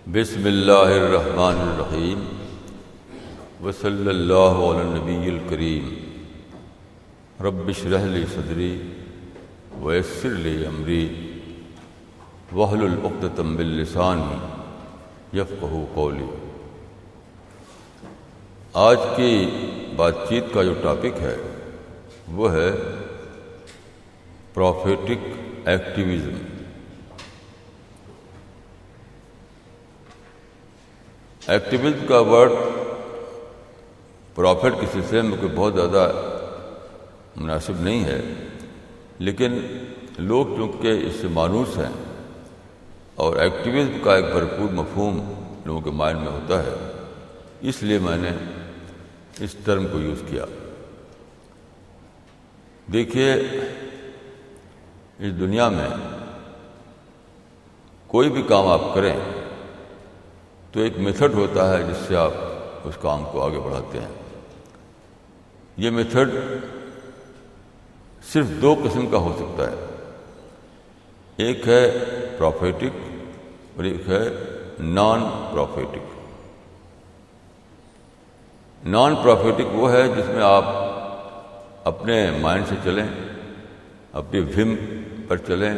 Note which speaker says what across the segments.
Speaker 1: بسم اللہ الرحمن الرحیم وصلی اللہ علی النبی الکریم رب اشرح لی صدری ویسر لی امری واحلل عقدۃ من لسانی یفقہوا قولی۔ آج کی بات چیت کا جو ٹاپک ہے وہ ہے پروفیٹک ایکٹیویزم۔ ایکٹیویزم کا ورڈ پروفٹ کے سلسلے میں کوئی بہت زیادہ مناسب نہیں ہے، لیکن لوگ چونکہ اس سے مانوس ہیں اور ایکٹیویزم کا ایک بھرپور مفہوم لوگوں کے مائنڈ میں ہوتا ہے، اس لیے میں نے اس ٹرم کو یوز کیا۔ دیکھیے، اس دنیا میں کوئی بھی کام آپ کریں تو ایک میتھڈ ہوتا ہے جس سے آپ اس کام کو آگے بڑھاتے ہیں۔ یہ میتھڈ صرف دو قسم کا ہو سکتا ہے، ایک ہے پروفیٹک اور ایک ہے نان پروفیٹک۔ نان پروفیٹک وہ ہے جس میں آپ اپنے مائنڈ سے چلیں، اپنی وہم پر چلیں،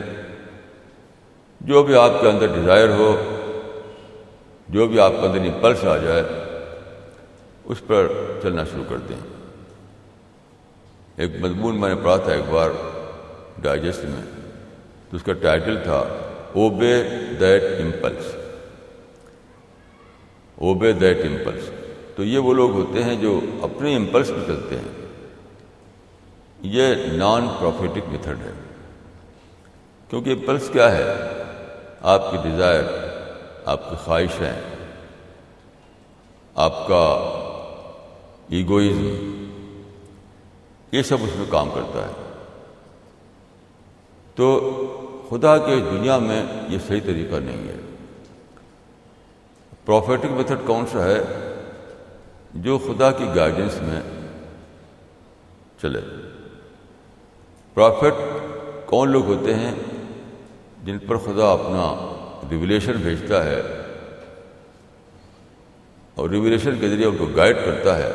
Speaker 1: جو بھی آپ کے اندر ڈیزائر ہو، جو بھی آپ کے اندر امپلس آ جائے اس پر چلنا شروع کرتے ہیں۔ ایک مضمون میں نے پڑھا تھا ایک بار ڈائجسٹ میں، تو اس کا ٹائٹل تھا obey that impulse. Obey that impulse. تو یہ وہ لوگ ہوتے ہیں جو اپنے امپلس پہ چلتے ہیں۔ یہ نان پروفیٹک میتھڈ ہے، کیونکہ امپلس کیا ہے؟ آپ کی ڈیزائر، آپ کی خواہشیں، آپ کا ایگوئزم، یہ سب اس میں کام کرتا ہے۔ تو خدا کے دنیا میں یہ صحیح طریقہ نہیں ہے۔ پروفیٹک میتھڈ کون سا ہے؟ جو خدا کی گائیڈنس میں چلے۔ پروفٹ کون لوگ ہوتے ہیں؟ جن پر خدا اپنا ریویلیشن بھیجتا ہے اور ریویلیشن کے ذریعے ان کو گائیڈ کرتا ہے،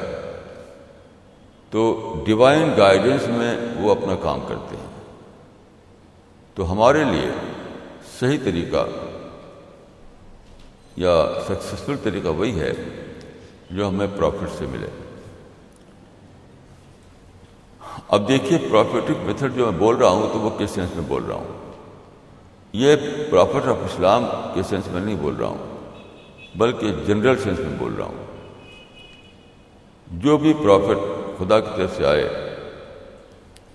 Speaker 1: تو ڈیوائن گائیڈنس میں وہ اپنا کام کرتے ہیں۔ تو ہمارے لیے صحیح طریقہ یا سکسیسفل طریقہ وہی ہے جو ہمیں پروفٹ سے ملے۔ اب دیکھیے، پروفیٹک میتھڈ جو میں بول رہا ہوں تو وہ کس سینس میں بول رہا ہوں؟ یہ پروفٹ آف اسلام کے سینس میں نہیں بول رہا ہوں، بلکہ جنرل سینس میں بول رہا ہوں۔ جو بھی پروفٹ خدا کی طرف سے آئے،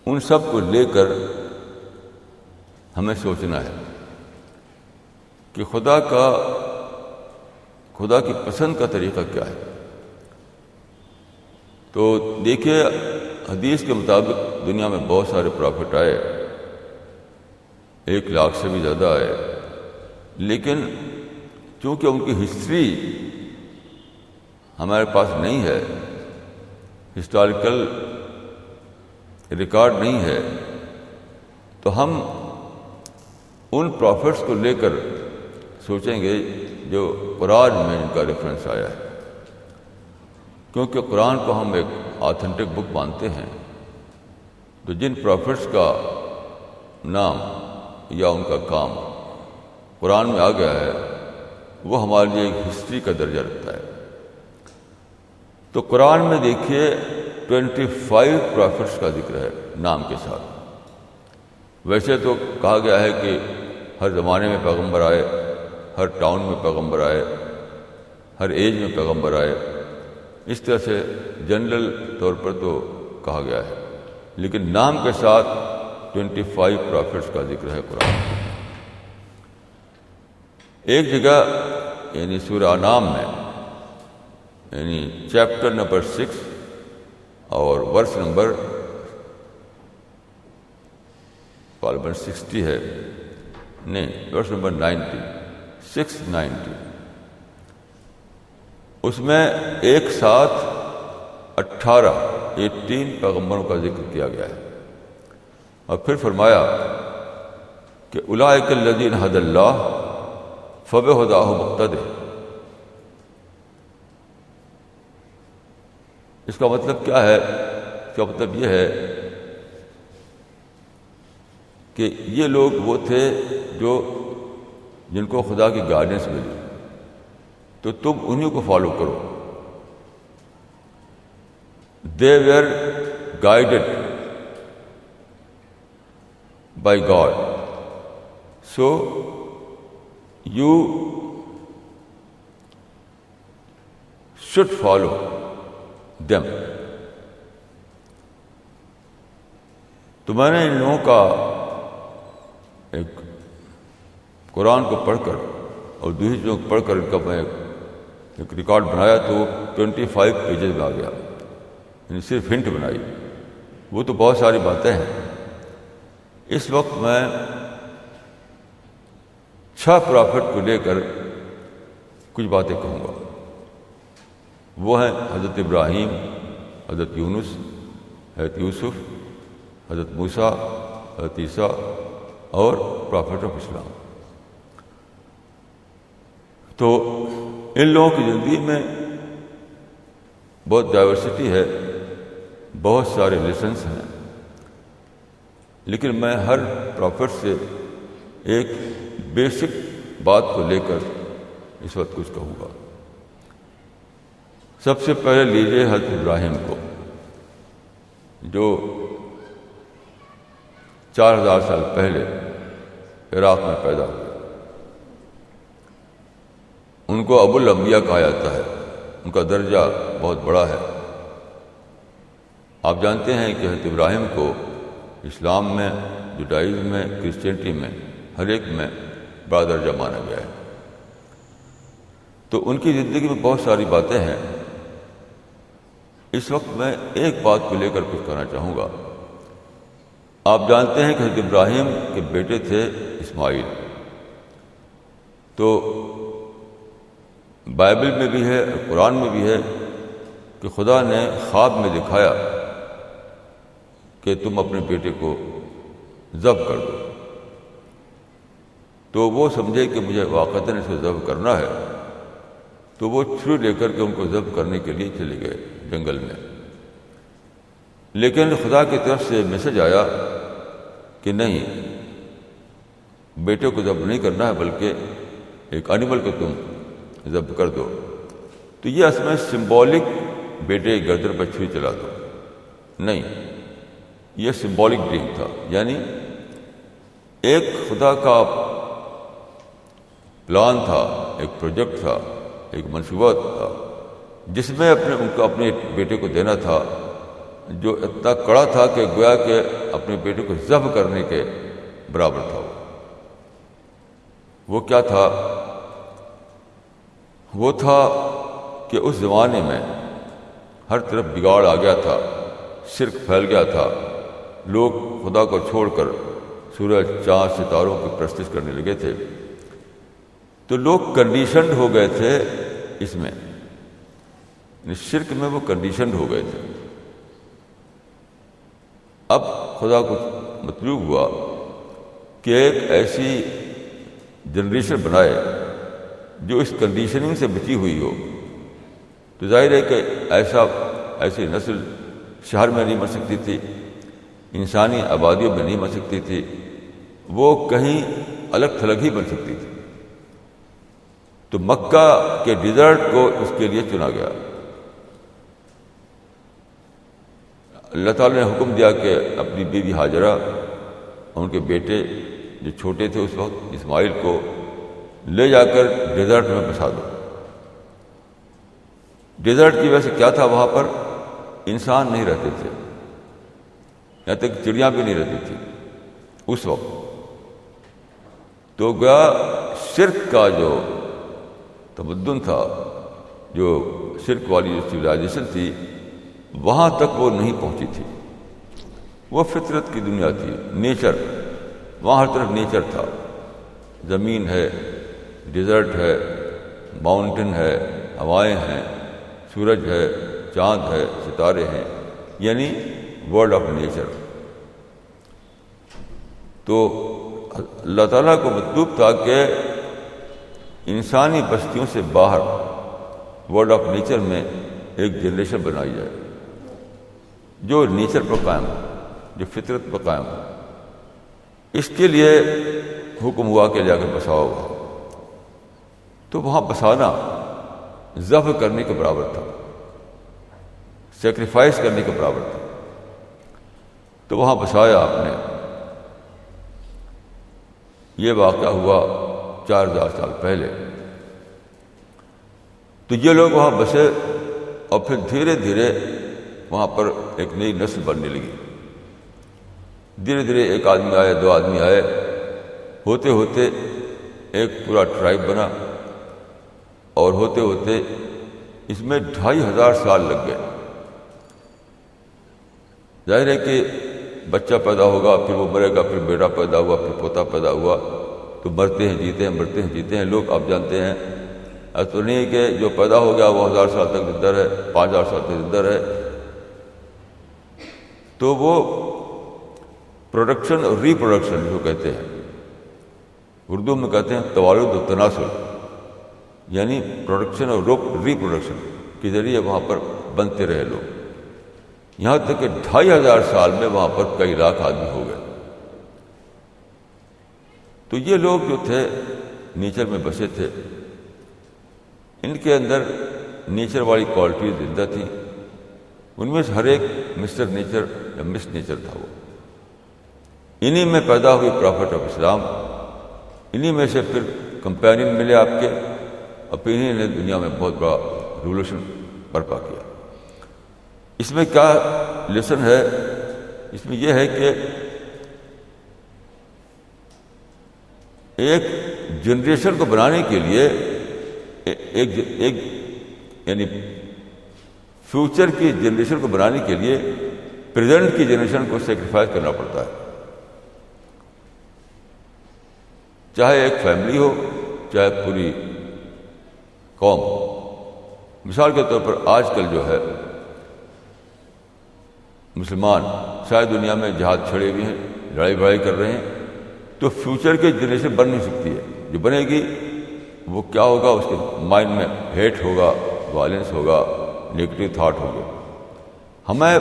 Speaker 1: ان سب کو لے کر ہمیں سوچنا ہے کہ خدا کی پسند کا طریقہ کیا ہے۔ تو دیکھیے، حدیث کے مطابق دنیا میں بہت سارے پروفٹ آئے، 1,00,000 سے بھی زیادہ آئے، لیکن چونکہ ان کی ہسٹری ہمارے پاس نہیں ہے، ہسٹوریکل ریکارڈ نہیں ہے، تو ہم ان پروفٹس کو لے کر سوچیں گے جو قرآن میں ان کا ریفرنس آیا ہے، کیونکہ قرآن کو ہم ایک آتھینٹک بک مانتے ہیں۔ تو جن پروفٹس کا نام یا ان کا کام قرآن میں آ گیا ہے، وہ ہمارے لیے ایک ہسٹری کا درجہ رکھتا ہے۔ تو قرآن میں دیکھیے 25 پروفٹس کا ذکر ہے نام کے ساتھ۔ ویسے تو کہا گیا ہے کہ ہر زمانے میں پیغمبر آئے، ہر ٹاؤن میں پیغمبر آئے، ہر ایج میں پیغمبر آئے، اس طرح سے جنرل طور پر تو کہا گیا ہے، لیکن نام کے ساتھ 25 پروفٹس کا ذکر ہے قرآن میں۔ ایک جگہ یعنی سورہ انعام میں، یعنی چیپٹر نمبر 6 اور ورس نمبر 60 ہے، نہیں، ورس نمبر 690، اس میں ایک ساتھ 18 پیغمبروں کا ذکر کیا گیا ہے، اور پھر فرمایا کہ اولئک الذین ھدی اللہ فبہداہ مقتدی، اس کا مطلب کیا ہے؟ اس کا مطلب یہ ہے کہ یہ لوگ وہ تھے جن کو خدا کی گائیڈنس ملی، تو تم انہیں کو فالو کرو. They were guided by God. So you should follow them. تو میں نے ان لوگوں کا ایک قرآن کو پڑھ کر اور دوسری چیزوں کو پڑھ کر ان کا میں ایک ریکارڈ بنایا، تو 25 پیجز میں آ گیا. یعنی صرف ہنٹ بنائی. وہ تو بہت ساری باتیں ہیں. اس وقت میں 6 پرافٹ کو لے کر کچھ باتیں کہوں گا. وہ ہیں حضرت ابراہیم، حضرت یونس، حضرت یوسف، حضرت موسیٰ، حضرت عیسیٰ اور پرافٹ آف اسلام. تو ان لوگوں کی زندگی میں بہت ڈائیورسٹی ہے، بہت سارے لیسنس ہیں، لیکن میں ہر پرافٹ سے ایک بیسک بات کو لے کر اس وقت کچھ کہوں گا. سب سے پہلے لیجیے حضرت ابراہیم کو، جو 4000 سال پہلے عراق میں پیدا ہوئے. ان کو ابو الانبیاء کہا جاتا ہے. ان کا درجہ بہت بڑا ہے. آپ جانتے ہیں کہ حضرت ابراہیم کو اسلام میں، جوڈائزم میں، کرسچینٹی میں، ہر ایک میں بڑا درجہ مانا گیا ہے. تو ان کی زندگی میں بہت ساری باتیں ہیں. اس وقت میں ایک بات کو لے کر کچھ کہنا چاہوں گا. آپ جانتے ہیں کہ حضرت ابراہیم کے بیٹے تھے اسماعیل. تو بائبل میں بھی ہے، قرآن میں بھی ہے کہ خدا نے خواب میں دکھایا کہ تم اپنے بیٹے کو ذبح کر دو. تو وہ سمجھے کہ مجھے واقعتاً اس کو ذبح کرنا ہے، تو وہ چھری لے کر کے ان کو ذبح کرنے کے لیے چلے گئے جنگل میں. لیکن خدا کی طرف سے میسج آیا کہ نہیں، بیٹے کو ذبح نہیں کرنا ہے، بلکہ ایک اینیمل کو تم ذبح کر دو. تو یہ اصل میں سمبولک بیٹے کی گردن پر چھری چلا دو نہیں، یہ سمبولک ڈریم تھا. یعنی ایک خدا کا پلان تھا، ایک پروجیکٹ تھا، ایک منصوبہ تھا، جس میں ان کو اپنے بیٹے کو دینا تھا، جو اتنا کڑا تھا کہ گویا کہ اپنے بیٹے کو ذبح کرنے کے برابر تھا. وہ کیا تھا؟ وہ تھا کہ اس زمانے میں ہر طرف بگاڑ آ گیا تھا، شرک پھیل گیا تھا. لوگ خدا کو چھوڑ کر سورج، چاند، ستاروں کی پرستش کرنے لگے تھے. تو لوگ کنڈیشنڈ ہو گئے تھے اس میں، شرک میں وہ کنڈیشنڈ ہو گئے تھے. اب خدا کو مطلوب ہوا کہ ایک ایسی جنریشن بنائے جو اس کنڈیشننگ سے بچی ہوئی ہو. تو ظاہر ہے کہ ایسی نسل شہر میں نہیں بن سکتی تھی، انسانی آبادیوں میں نہیں بن سکتی تھی، وہ کہیں الگ تھلگ ہی بن سکتی تھی. تو مکہ کے ڈیزرٹ کو اس کے لیے چنا گیا. اللہ تعالیٰ نے حکم دیا کہ اپنی بیوی ہاجرہ اور ان کے بیٹے جو چھوٹے تھے اس وقت اسماعیل کو لے جا کر ڈیزرٹ میں بسا دو. ڈیزرٹ کی وجہ سے کیا تھا؟ وہاں پر انسان نہیں رہتے تھے، یہاں تک چڑیاں بھی نہیں رہتی تھی اس وقت. تو گیا شرک کا جو تمدن تھا، جو شرک والی جو سویلائزیشن تھی، وہاں تک وہ نہیں پہنچی تھی. وہ فطرت کی دنیا تھی، نیچر. وہاں ہر طرف نیچر تھا، زمین ہے، ڈیزرٹ ہے، ماؤنٹین ہے، ہوائیں ہیں، سورج ہے، چاند ہے، ستارے ہیں، یعنی ورلڈ آف نیچر. تو اللہ تعالیٰ کو مطلوب تھا کہ انسانی بستیوں سے باہر ورلڈ آف نیچر میں ایک جنریشن بنائی جائے. جو نیچر پر قائم ہو، جو فطرت پر قائم ہو، اس کے لیے حکم ہوا کہ جا کر بساؤ ہوا، تو وہاں بسانا ذبح کرنے کے برابر تھا، سیکریفائس کرنے کے برابر تھا۔ تو وہاں بسایا آپ نے۔ یہ واقعہ ہوا 4000 سال پہلے۔ تو یہ لوگ وہاں بسے اور پھر دھیرے دھیرے وہاں پر ایک نئی نسل بننے لگی۔ دھیرے دھیرے ایک آدمی آئے، 2 آدمی آئے، ہوتے ہوتے ایک پورا ٹرائب بنا، اور ہوتے ہوتے اس میں 2500 سال لگ گئے۔ ظاہر ہے کہ بچہ پیدا ہوگا، پھر وہ مرے گا، پھر بیٹا پیدا ہوا، پھر پوتا پیدا ہوا، تو مرتے ہیں جیتے ہیں، مرتے ہیں جیتے ہیں۔ لوگ آپ جانتے ہیں ایسا نہیں کہ جو پیدا ہو گیا وہ 1000 سال تک زندہ رہے، 5000 سال تک زندہ رہے۔ تو وہ پروڈکشن اور ریپروڈکشن جو کہتے ہیں، اردو میں کہتے ہیں توالد و تناسل، یعنی پروڈکشن اور ریپروڈکشن کے ذریعے وہاں پر بنتے رہے لوگ، یہاں تک کہ 2500 سال میں وہاں پر کئی لاکھ آدمی ہو گئے۔ تو یہ لوگ جو تھے نیچر میں بسے تھے، ان کے اندر نیچر والی کوالٹیز زندہ تھیں۔ ان میں سے ہر ایک مسٹر نیچر یا مس نیچر تھا۔ وہ انہی میں پیدا ہوئی پرافٹ آف اسلام، انہی میں سے پھر کمپینین ملے آپ کے، اور پھر انہی نے دنیا میں بہت بڑا ریولوشن برپا کیا۔ اس میں کیا لیسن ہے؟ اس میں یہ ہے کہ ایک جنریشن کو بنانے کے لیے ایک یعنی فیوچر کی جنریشن کو بنانے کے لیے پریزنٹ کی جنریشن کو سیکریفائز کرنا پڑتا ہے، چاہے ایک فیملی ہو، چاہے پوری قوم۔ مثال کے طور پر آج کل جو ہے مسلمان شاید دنیا میں جہاد چھڑے ہوئے ہیں، لڑائی بڑائی کر رہے ہیں، تو فیوچر کی جنریشن بن نہیں سکتی ہے۔ جو بنے گی وہ کیا ہوگا؟ اس کے مائنڈ میں ہیٹ ہوگا، وائلنس ہوگا، نیگیٹو تھاٹ ہوگا۔ ہمیں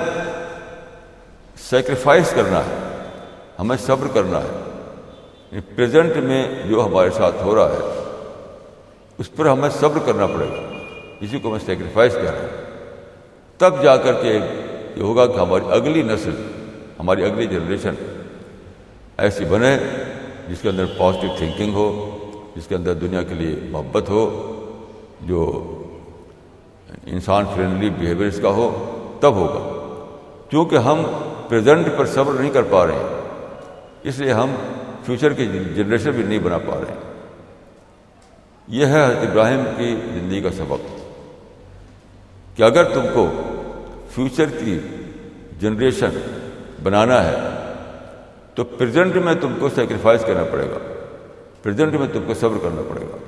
Speaker 1: سیکریفائس کرنا ہے، ہمیں صبر کرنا ہے۔ پریزنٹ میں جو ہمارے ساتھ ہو رہا ہے اس پر ہمیں صبر کرنا پڑے گا، اسی کو ہمیں سیکریفائس کر رہے ہیں۔ تب جا کر کے یہ ہوگا کہ ہماری اگلی نسل، ہماری اگلی جنریشن ایسی بنے جس کے اندر پازیٹیو تھنکنگ ہو، جس کے اندر دنیا کے لیے محبت ہو، جو انسان فرینڈلی بیہیویئر اس کا ہو، تب ہوگا۔ کیونکہ ہم پریزنٹ پر صبر نہیں کر پا رہے ہیں، اس لیے ہم فیوچر کی جنریشن بھی نہیں بنا پا رہے ہیں۔ یہ ہے حضرت ابراہیم کی زندگی کا سبق کہ اگر تم کو فیوچر کی جنریشن بنانا ہے تو پریزنٹ میں تم کو سیکریفائس کرنا پڑے گا، پریزنٹ میں تم کو صبر کرنا پڑے گا۔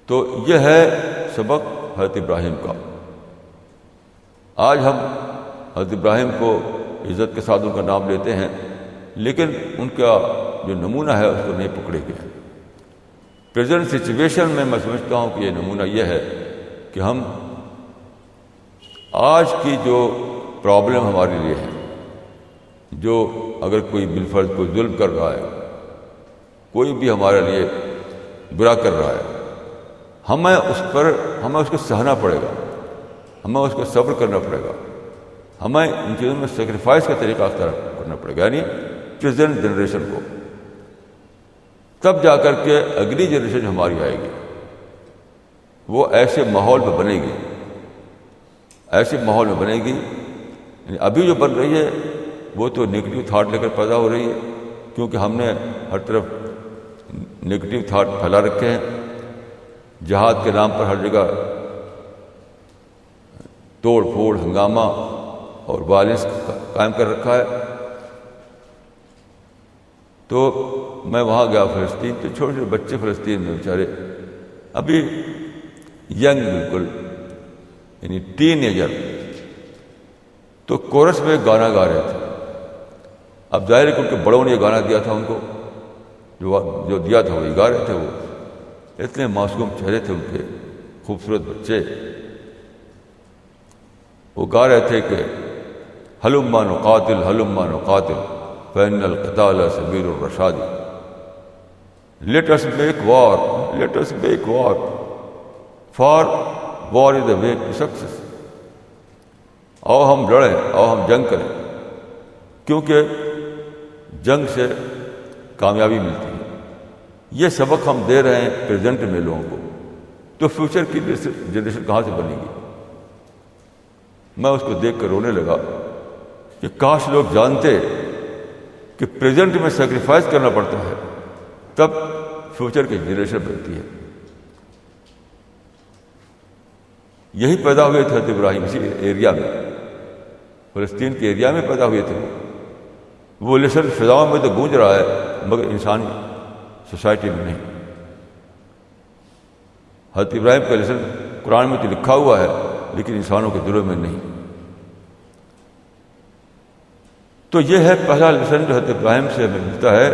Speaker 1: تو یہ ہے سبق حضرت ابراہیم کا۔ آج ہم حضرت ابراہیم کو عزت کے ساتھ ان کا نام لیتے ہیں، لیکن ان کا جو نمونہ ہے اس کو نہیں پکڑے گئے۔ پریزنٹ سچویشن میں میں سمجھتا ہوں کہ یہ نمونہ یہ ہے کہ ہم آج کی جو پرابلم ہمارے لیے ہے، جو اگر کوئی بالفرض کوئی ظلم کر رہا ہے، کوئی بھی ہمارے لیے برا کر رہا ہے، ہمیں اس کو سہنا پڑے گا، ہمیں اس کو صبر کرنا پڑے گا، ہمیں ان چیزوں میں سیکریفائس کا طریقہ اختیار کرنا پڑے گا، یعنی پریزنٹ جنریشن کو۔ تب جا کر کے اگلی جنریشن جو ہماری آئے گی وہ ایسے ماحول میں بنے گی، ایسے ماحول میں بنے گی۔ یعنی ابھی جو بن رہی ہے وہ تو نگیٹو تھاٹ لے کر پیدا ہو رہی ہے، کیونکہ ہم نے ہر طرف نگیٹو تھاٹ پھیلا رکھے ہیں۔ جہاد کے نام پر ہر جگہ توڑ پھوڑ، ہنگامہ اور وائلنس قائم کر رکھا ہے۔ تو میں وہاں گیا فلسطین، تو چھوٹے چھوٹے بچے فلسطین میں بیچارے ابھی ینگ بالکل، یعنی ٹین ایجر، تو کورس میں گانا گا رہے تھے۔ اب ظاہر ہے کہ ان کے بڑوں نے یہ گانا دیا تھا ان کو، جو دیا تھا وہی گا رہے تھے۔ وہ اتنے معصوم چہرے تھے ان کے، خوبصورت بچے، وہ گا رہے تھے کہ ہلما نقاتل ہلما نقاتل فإن القتال سبیل الرشاد. Let us make war, let us make war, for war is the way to success. آؤ ہم لڑیں، آؤ ہم جنگ کریں، کیونکہ جنگ سے کامیابی ملتی ہے. یہ سبق ہم دے رہے ہیں پریزنٹ میں لوگوں کو، تو فیوچر کی جنریشن کہاں سے بنے گی؟ میں اس کو دیکھ کر رونے لگا کہ کاش لوگ جانتے کہ پریزنٹ میں سیکریفائس کرنا پڑتا ہے تب فیوچر کی جنریشن بنتی ہے. یہی پیدا ہوئے تھے حضرت ابراہیم، اسی ایریا میں، فلسطین کے ایریا میں پیدا ہوئے تھے. وہ لسن فضاؤں میں تو گونج رہا ہے مگر انسانی سوسائٹی میں نہیں. حضرت ابراہیم کا لسن قرآن میں تو لکھا ہوا ہے لیکن انسانوں کے دلوں میں نہیں. تو یہ ہے پہلا لیسن جو حضرت ابراہیم سے ہمیں ملتا ہے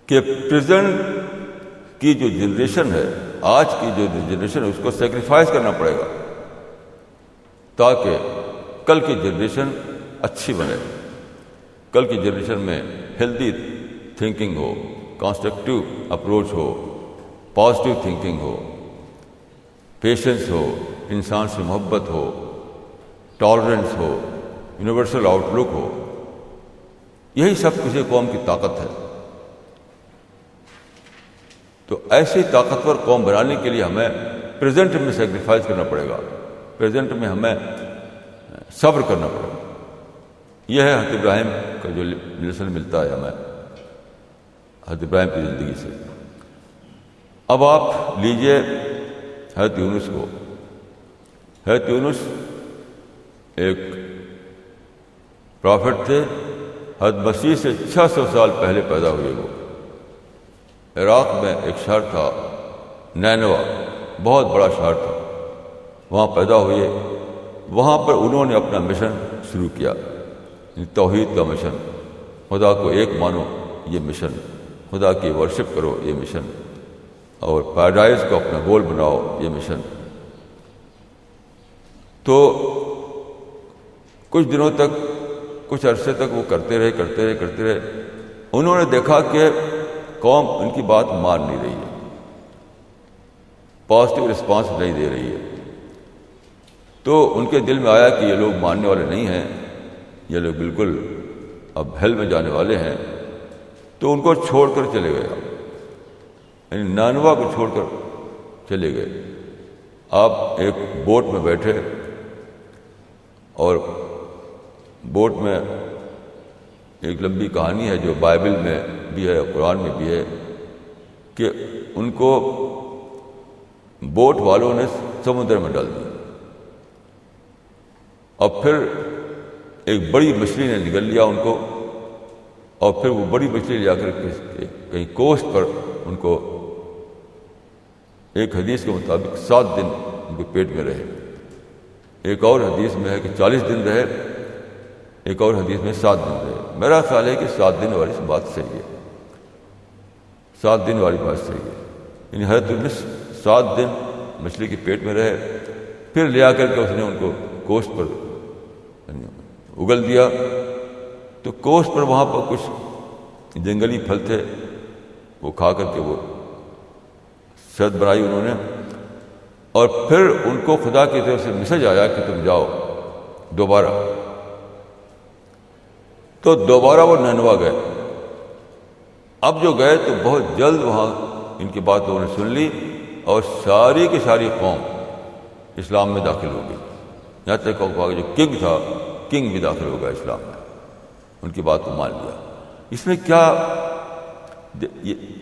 Speaker 1: کہ پریزنٹ کی جو جنریشن ہے، آج کی جو جنریشن ہے، اس کو سیکریفائس کرنا پڑے گا تاکہ کل کی جنریشن اچھی بنے، کل کی جنریشن میں ہیلدی تھنکنگ ہو، کنسٹرکٹیو اپروچ ہو، پازیٹیو تھنکنگ ہو، پیشنس ہو، انسان سے محبت ہو، ٹالرنس ہو، یونیورسل آؤٹ لک ہو. یہی سب کسی قوم کی طاقت ہے. تو ایسی طاقتور قوم بنانے کے لیے ہمیں پریزنٹ میں سیکریفائس کرنا پڑے گا، پریزنٹ میں ہمیں صبر کرنا پڑے گا. یہ ہے حضرت ابراہیم کا جو لیسن ملتا ہے ہمیں حضرت ابراہیم کی زندگی سے. اب آپ لیجئے حضرت یونس کو. حضرت یونس ایک پرافٹ تھے، حضرت مسیح سے 600 سال پہلے پیدا ہوئے. وہ عراق میں ایک شہر تھا نینوا، بہت بڑا شہر تھا، وہاں پیدا ہوئے. وہاں پر انہوں نے اپنا مشن شروع کیا، توحید کا مشن، خدا کو ایک مانو یہ مشن، خدا کی ورشپ کرو یہ مشن، اور پیراڈائز کو اپنا گول بناؤ یہ مشن. تو کچھ دنوں تک، کچھ عرصے تک وہ کرتے رہے. انہوں نے دیکھا کہ قوم ان کی بات مان نہیں رہی ہے، پازیٹیو رسپانس نہیں دے رہی ہے. تو ان کے دل میں آیا کہ یہ لوگ ماننے والے نہیں ہیں، یہ لوگ بالکل اب ہیل میں جانے والے ہیں. تو ان کو چھوڑ کر چلے گئے، یعنی نانوا کو چھوڑ کر چلے گئے. آپ ایک بوٹ میں بیٹھے، اور بوٹ میں ایک لمبی کہانی ہے جو بائبل میں بھی ہے، قرآن میں بھی ہے، کہ ان کو بوٹ والوں نے سمندر میں ڈال دیا، اور پھر ایک بڑی مچھلی نے نگل لیا ان کو، اور پھر وہ بڑی مچھلی لے کر کہیں کوسٹ پر ان کو، ایک حدیث کے مطابق 7 دن ان کے پیٹ میں رہے. ایک اور حدیث میں ہے کہ 40 دن رہے، ایک اور حدیث میں 7 دن رہے. میرا خیال ہے کہ 7 دن والی بات صحیح ہے، 7 دن والی بات صحیح ہے. یعنی حضرت یونس 7 دن مچھلی کے پیٹ میں رہے، پھر لے آ کر کے اس نے ان کو کوسٹ پر اگل دیا. تو کوسٹ پر وہاں پر کچھ جنگلی پھل تھے، وہ کھا کر کے وہ شہد بنائی انہوں نے، اور پھر ان کو خدا کی طرف سے میسج آیا کہ تم جاؤ دوبارہ. تو دوبارہ وہ نینوا گئے. اب جو گئے تو بہت جلد وہاں ان کی بات لوگوں نے سن لی، اور ساری کی ساری قوم اسلام میں داخل ہو گئی. یہاں تک جو کنگ تھا، کنگ بھی داخل ہو گیا اسلام میں، ان کی بات کو مان لیا. اس میں کیا،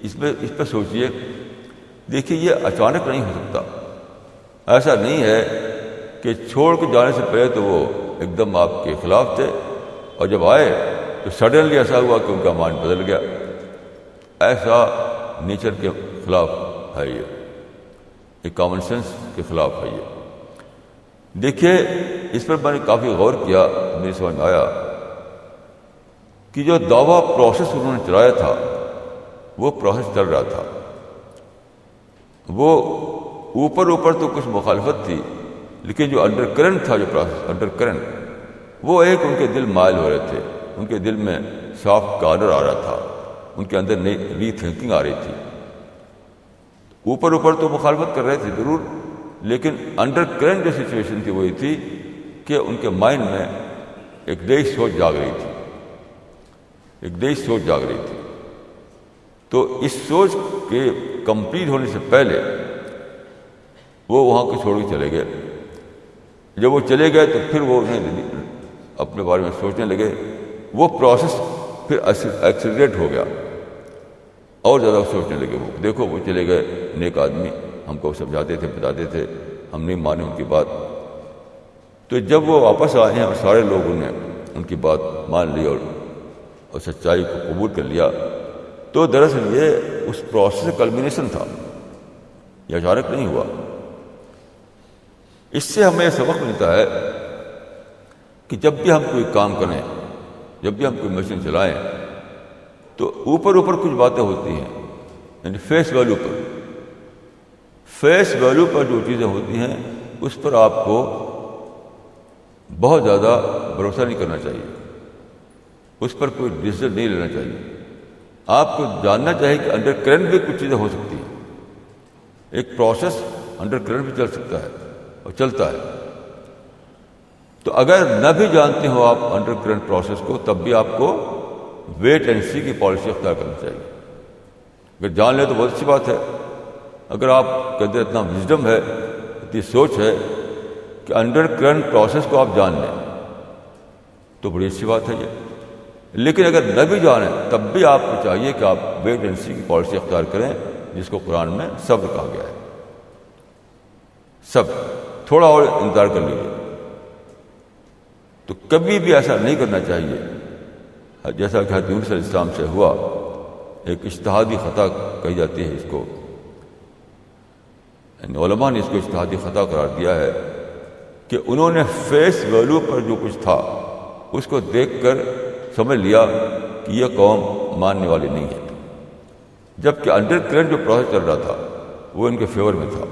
Speaker 1: اس پہ سوچئے. دیکھیے یہ اچانک نہیں ہو سکتا. ایسا نہیں ہے کہ چھوڑ کے جانے سے پہلے تو وہ ایک دم آپ کے خلاف تھے، اور جب آئے تو سڈنلی ایسا ہوا کہ ان کا مائنڈ بدل گیا. ایسا نیچر کے خلاف ہے، یہ کامن سینس کے خلاف ہے. یہ دیکھیے اس پر میں نے کافی غور کیا. میری سمجھ میں آیا کہ جو دعویٰ پروسیس انہوں نے چلایا تھا وہ پروسیس چل رہا تھا. وہ اوپر تو کچھ مخالفت تھی، لیکن جو انڈر کرنٹ تھا، جو پروسیس انڈر کرنٹ، وہ ایک ان کے دل مائل ہو رہے تھے، ان کے دل میں سافٹ کارنر آ رہا تھا، ان کے اندر نئی ری تھنکنگ آ رہی تھی. اوپر اوپر تو مخالفت کر رہے تھے ضرور، لیکن انڈر کرنٹ جو سچویشن تھی وہی تھی کہ ان کے مائنڈ میں ایک نئی سوچ جاگ رہی تھی، ایک نئی سوچ جاگ رہی تھی. تو اس سوچ کے کمپلیٹ ہونے سے پہلے وہ وہاں کو چھوڑ کے چلے گئے. جب وہ چلے گئے تو پھر وہ انہیں اپنے بارے میں سوچنے لگے. وہ پروسیس پھر ایکسیلریٹ ہو گیا، اور زیادہ سوچنے لگے. وہ دیکھو وہ چلے گئے نیک آدمی، ہم کو سمجھاتے تھے، بتاتے تھے، ہم نہیں مانے ان کی بات. تو جب وہ واپس آئے ہیں اور سارے لوگوں نے ان کی بات مان لی اور سچائی کو قبول کر لیا، تو دراصل یہ اس پروسیس کلمینیشن تھا، یہ اچانک نہیں ہوا. اس سے ہمیں سبق ملتا ہے کہ جب بھی ہم کوئی کام کریں، جب بھی ہم کوئی مشین چلائیں، تو اوپر اوپر کچھ باتیں ہوتی ہیں، یعنی فیس ویلیو پر جو چیزیں ہوتی ہیں اس پر آپ کو بہت زیادہ بھروسہ نہیں کرنا چاہیے، اس پر کوئی ڈیسیژن نہیں لینا چاہیے. آپ کو جاننا چاہیے کہ انڈر کرنٹ بھی کچھ چیزیں ہو سکتی ہیں. ایک پروسیس انڈر کرنٹ بھی چل سکتا ہے اور چلتا ہے. تو اگر نہ بھی جانتے ہو آپ انڈر کرنٹ پروسیس کو، تب بھی آپ کو ویٹ اینڈ سی کی پالیسی اختیار کرنا چاہیے. اگر جان لیں تو بہت اچھی بات ہے. اگر آپ کے اندر اتنا وزڈم ہے، اتنی سوچ ہے کہ انڈر کرنٹ پروسیس کو آپ جان لیں، تو بڑی اچھی بات ہے یہ. لیکن اگر نہ بھی جانیں تب بھی آپ کو چاہیے کہ آپ ویٹ اینڈ سی کی پالیسی اختیار کریں، جس کو قرآن میں صبر کہا گیا ہے. صبر، تھوڑا اور انتظار کر لیجیے. تو کبھی بھی ایسا نہیں کرنا چاہیے جیسا کہ حضرت یونس علیہ السلام سے ہوا. ایک اجتہادی خطا کہی جاتی ہے اس کو، یعنی علماء نے اس کو اجتہادی خطا قرار دیا ہے کہ انہوں نے فیس ویلیو پر جو کچھ تھا اس کو دیکھ کر سمجھ لیا کہ یہ قوم ماننے والی نہیں ہے، جبکہ انڈر کرنٹ جو پروسیس چل رہا تھا وہ ان کے فیور میں تھا،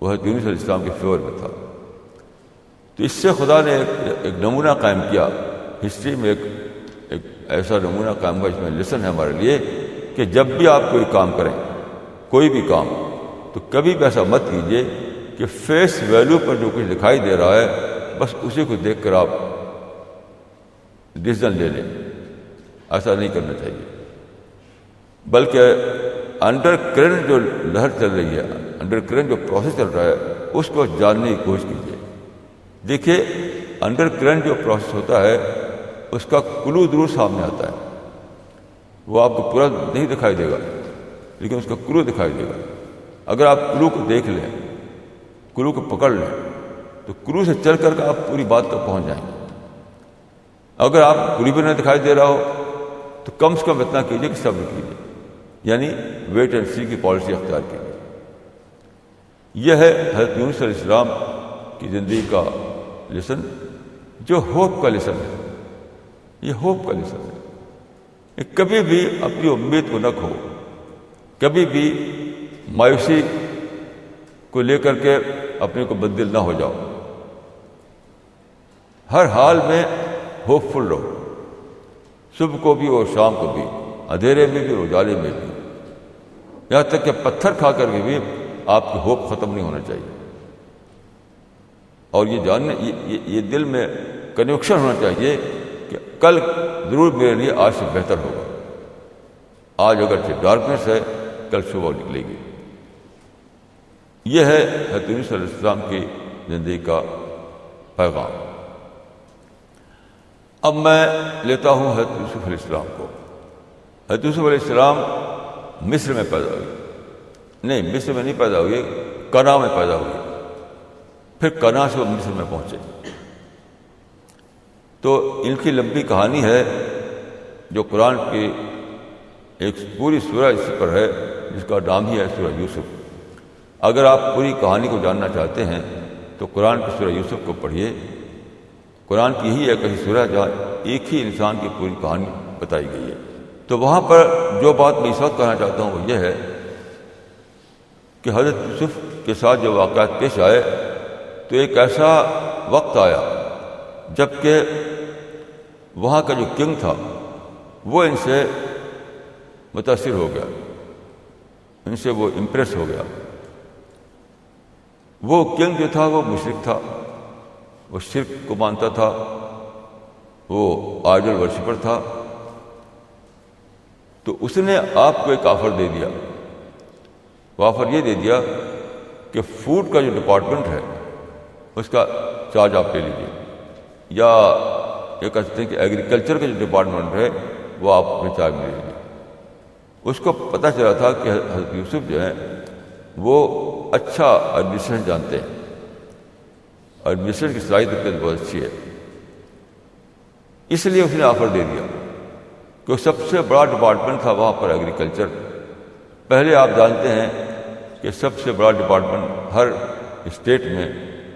Speaker 1: وہ حضرت یونس علیہ السلام کے فیور میں تھا. تو اس سے خدا نے ایک نمونہ قائم کیا. ہسٹری میں ایک ایسا نمونہ قائم ہوا، اس میں لیسن ہے ہمارے لیے کہ جب بھی آپ کوئی کام کریں، کوئی بھی کام، تو کبھی بھی ایسا مت کیجیے کہ فیس ویلیو پر جو کچھ دکھائی دے رہا ہے بس اسی کو دیکھ کر آپ ڈیسیژن لے لیں. ایسا نہیں کرنا چاہیے، بلکہ انڈر کرنٹ جو لہر چل رہی ہے، انڈر کرنٹ جو پروسیس چل رہا ہے، اس کو جاننے کی کوشش کیجیے. دیکھیے انڈر کرنٹ جو پروسیس ہوتا ہے اس کا کلو ضرور سامنے آتا ہے. وہ آپ کو پورا نہیں دکھائی دے گا، لیکن اس کا کلو دکھائی دے گا. اگر آپ کلو کو دیکھ لیں، کلو کو پکڑ لیں، تو کلو سے چل کر کے آپ پوری بات تک پہنچ جائیں گے. اگر آپ کلو بھی نہ دکھائی دے رہا ہو تو کم سے کم اتنا کیجیے کہ صبر کیجیے، یعنی ویٹ اینڈ سی کی پالیسی اختیار کیجیے. یہ ہے حضرت یونس علیہ السلام کی زندگی کا لیسن، جو ہوپ کا لیسن ہے. یہ ہوپ کا لیسن ہے. کبھی بھی اپنی امید کو نہ کھو، کبھی بھی مایوسی کو لے کر کے اپنے کو بدل نہ ہو جاؤ. ہر حال میں ہوپ فل رہو، صبح کو بھی اور شام کو بھی، اندھیرے میں بھی اور اجالے میں بھی. یہاں تک کہ پتھر کھا کر کے بھی آپ کی ہوپ ختم نہیں ہونا چاہیے. اور یہ جاننے، یہ دل میں کنوکشن ہونا چاہیے کہ کل ضرور میرے لیے آج سے بہتر ہوگا. آج اگرچہ ڈارکنیس ہے، کل صبح نکلے گی. یہ ہے حضرت یونس علیہ السلام کی زندگی کا پیغام. اب میں لیتا ہوں حضرت یوسف علیہ السلام کو. حضرت یوسف علیہ السلام مصر میں پیدا ہوئے. نہیں، مصر میں نہیں پیدا ہوئے، کنا میں پیدا ہوئے. پھر کنا سے وہ مصر میں پہنچے. تو ان کی لمبی کہانی ہے جو قرآن کی ایک پوری سورہ اس پر ہے، جس کا نام ہی ہے سورہ یوسف. اگر آپ پوری کہانی کو جاننا چاہتے ہیں تو قرآن کی سورہ یوسف کو پڑھیے. قرآن کی ہی ایک ایسی سورہ جہاں ایک ہی انسان کی پوری کہانی بتائی گئی ہے. تو وہاں پر جو بات میں اس وقت کہنا چاہتا ہوں وہ یہ ہے کہ حضرت یوسف کے ساتھ جو واقعات پیش آئے تو ایک ایسا وقت آیا جب کہ وہاں کا جو کنگ تھا وہ ان سے متاثر ہو گیا، ان سے وہ امپریس ہو گیا۔ وہ کنگ جو تھا وہ مشرک تھا، وہ شرک کو مانتا تھا، وہ آئیڈل ورشپر تھا۔ تو اس نے آپ کو ایک آفر دے دیا، وہ آفر یہ دے دیا کہ فوڈ کا جو ڈپارٹمنٹ ہے اس کا چارج آپ لے لیجیے، یا یہ کہہ سکتے ہیں کہ ایگریکلچر کا جو ڈپارٹمنٹ ہے وہ آپ اپنے چارج میں لے لیجیے۔ اس کو پتہ چلا تھا کہ حضرت یوسف جو ہیں وہ اچھا ایڈمنسٹریشن جانتے ہیں، ایڈمنسٹریشن کی صلاحیت ان بہت اچھی ہے، اس لیے اس نے آفر دے دیا کہ سب سے بڑا ڈپارٹمنٹ تھا وہاں پر ایگریکلچر۔ پہلے آپ جانتے ہیں کہ سب سے بڑا ڈپارٹمنٹ ہر اسٹیٹ میں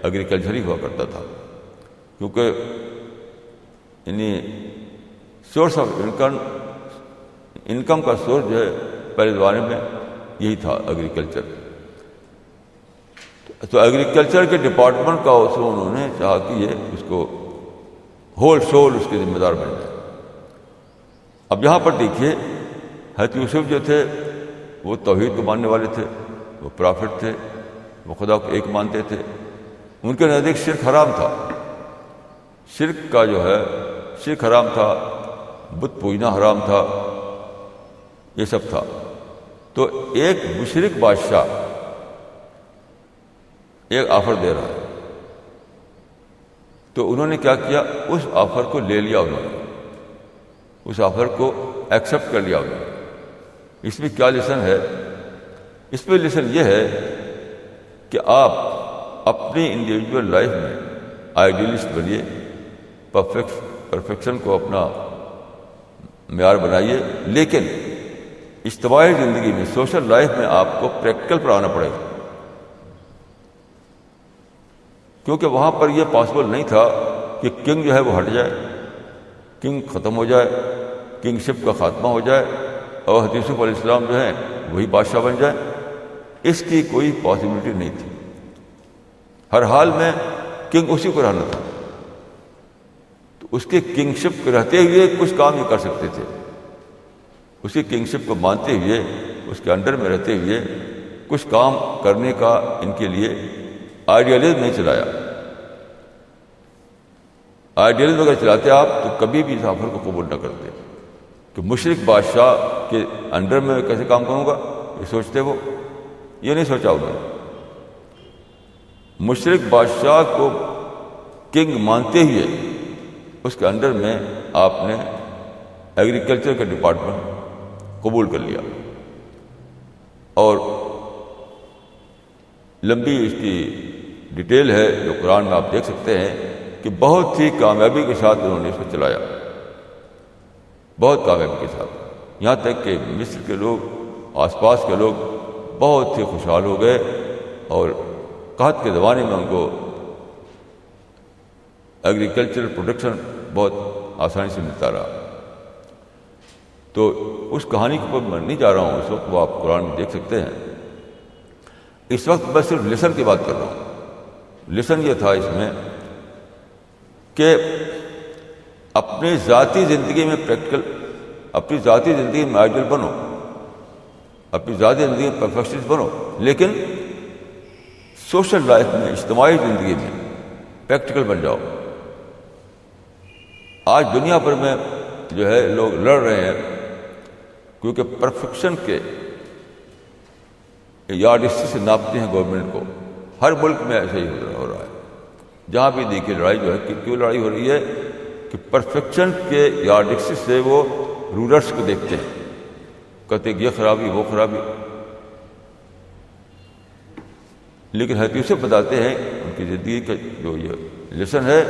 Speaker 1: ایگریکلچر ہی ہوا کرتا تھا، کیونکہ یعنی سورس آف انکم کا سورس جو ہے پہلے زمانے میں یہی تھا ایگریکلچر۔ تو ایگریکلچر کے ڈپارٹمنٹ کا انہوں نے چاہا کہ یہ اس کو ہول سول اس کے ذمہ دار بن جائے۔ اب یہاں پر دیکھیے حضرت یوسف جو تھے وہ توحید کو ماننے والے تھے، وہ پرافٹ تھے، وہ خدا کو ایک مانتے تھے۔ ان کے نزدیک شرک حرام تھا، شرک کا جو ہے شرک حرام تھا، بت پوجنا حرام تھا، یہ سب تھا۔ تو ایک مشرک بادشاہ ایک آفر دے رہا ہے، تو انہوں نے کیا کیا، اس آفر کو لے لیا، انہوں نے اس آفر کو ایکسیپٹ کر لیا انہوں نے۔ اس میں کیا لیسن ہے؟ اس میں لیسن یہ ہے کہ آپ اپنی انڈیویجول لائف میں آئیڈیلسٹ بنیے، پرفیکشن کو اپنا معیار بنائیے، لیکن اجتماعی زندگی میں سوشل لائف میں آپ کو پریکٹیکل پر آنا پڑے گا، کیونکہ وہاں پر یہ پاسبل نہیں تھا کہ کنگ جو ہے وہ ہٹ جائے، کنگ ختم ہو جائے، کنگ شپ کا خاتمہ ہو جائے اور حضرت یوسف علیہ السلام جو ہیں وہی بادشاہ بن جائیں۔ اس کی کوئی پاسبلٹی نہیں تھی، ہر حال میں کنگ اسی کو رہنا تھا۔ تو اس کے کنگ شپ کو رہتے ہوئے کچھ کام یہ کر سکتے تھے، اس کی کنگ شپ کو مانتے ہوئے، اس کے انڈر میں رہتے ہوئے کچھ کام کرنے کا ان کے لیے آئیڈیالزم نہیں چلایا۔ آئیڈیالزم اگر چلاتے آپ تو کبھی بھی اس آفر کو قبول نہ کرتے کہ مشرک بادشاہ کے انڈر میں کیسے کام کروں گا، یہ سوچتے وہ، یہ نہیں سوچا انہوں نے۔ مشرک بادشاہ کو کنگ مانتے ہوئے اس کے انڈر میں آپ نے ایگریکلچر کا ڈپارٹمنٹ قبول کر لیا، اور لمبی اس کی ڈیٹیل ہے جو قرآن میں آپ دیکھ سکتے ہیں کہ بہت ہی کامیابی کے ساتھ انہوں نے اس کو چلایا، بہت کامیابی کے ساتھ، یہاں تک کہ مصر کے لوگ، آس پاس کے لوگ بہت ہی خوشحال ہو گئے، اور قحط کے زمانے میں ان کو ایگریکلچرل پروڈکشن بہت آسانی سے ملتا رہا۔ تو اس کہانی کے اوپر میں نہیں جا رہا ہوں اس وقت، وہ آپ قرآن میں دیکھ سکتے ہیں۔ اس وقت میں صرف لیسن کی بات کر رہا ہوں۔ لیسن یہ تھا اس میں کہ اپنی ذاتی زندگی میں پریکٹیکل، اپنی ذاتی زندگی میں آئیڈل بنو، اپنی ذاتی زندگی میں پرفیکشنسٹ بنو، لیکن سوشل لائف میں، اجتماعی زندگی میں پریکٹیکل بن جاؤ۔ آج دنیا بھر میں جو ہے لوگ لڑ رہے ہیں کیونکہ پرفیکشن کے یارڈسٹک سے ناپتے ہیں گورنمنٹ کو۔ ہر ملک میں ایسا ہی ہو رہا ہے، جہاں بھی دیکھیے لڑائی جو ہے، کیوں لڑائی ہو رہی ہے کہ پرفیکشن کے یارڈسٹک سے وہ رولرس کو دیکھتے ہیں، کہتے ہیں یہ خرابی وہ خرابی۔ لیکن حضرت یوسف بتاتے ہیں ان کی زندگی کا جو یہ لیسن ہے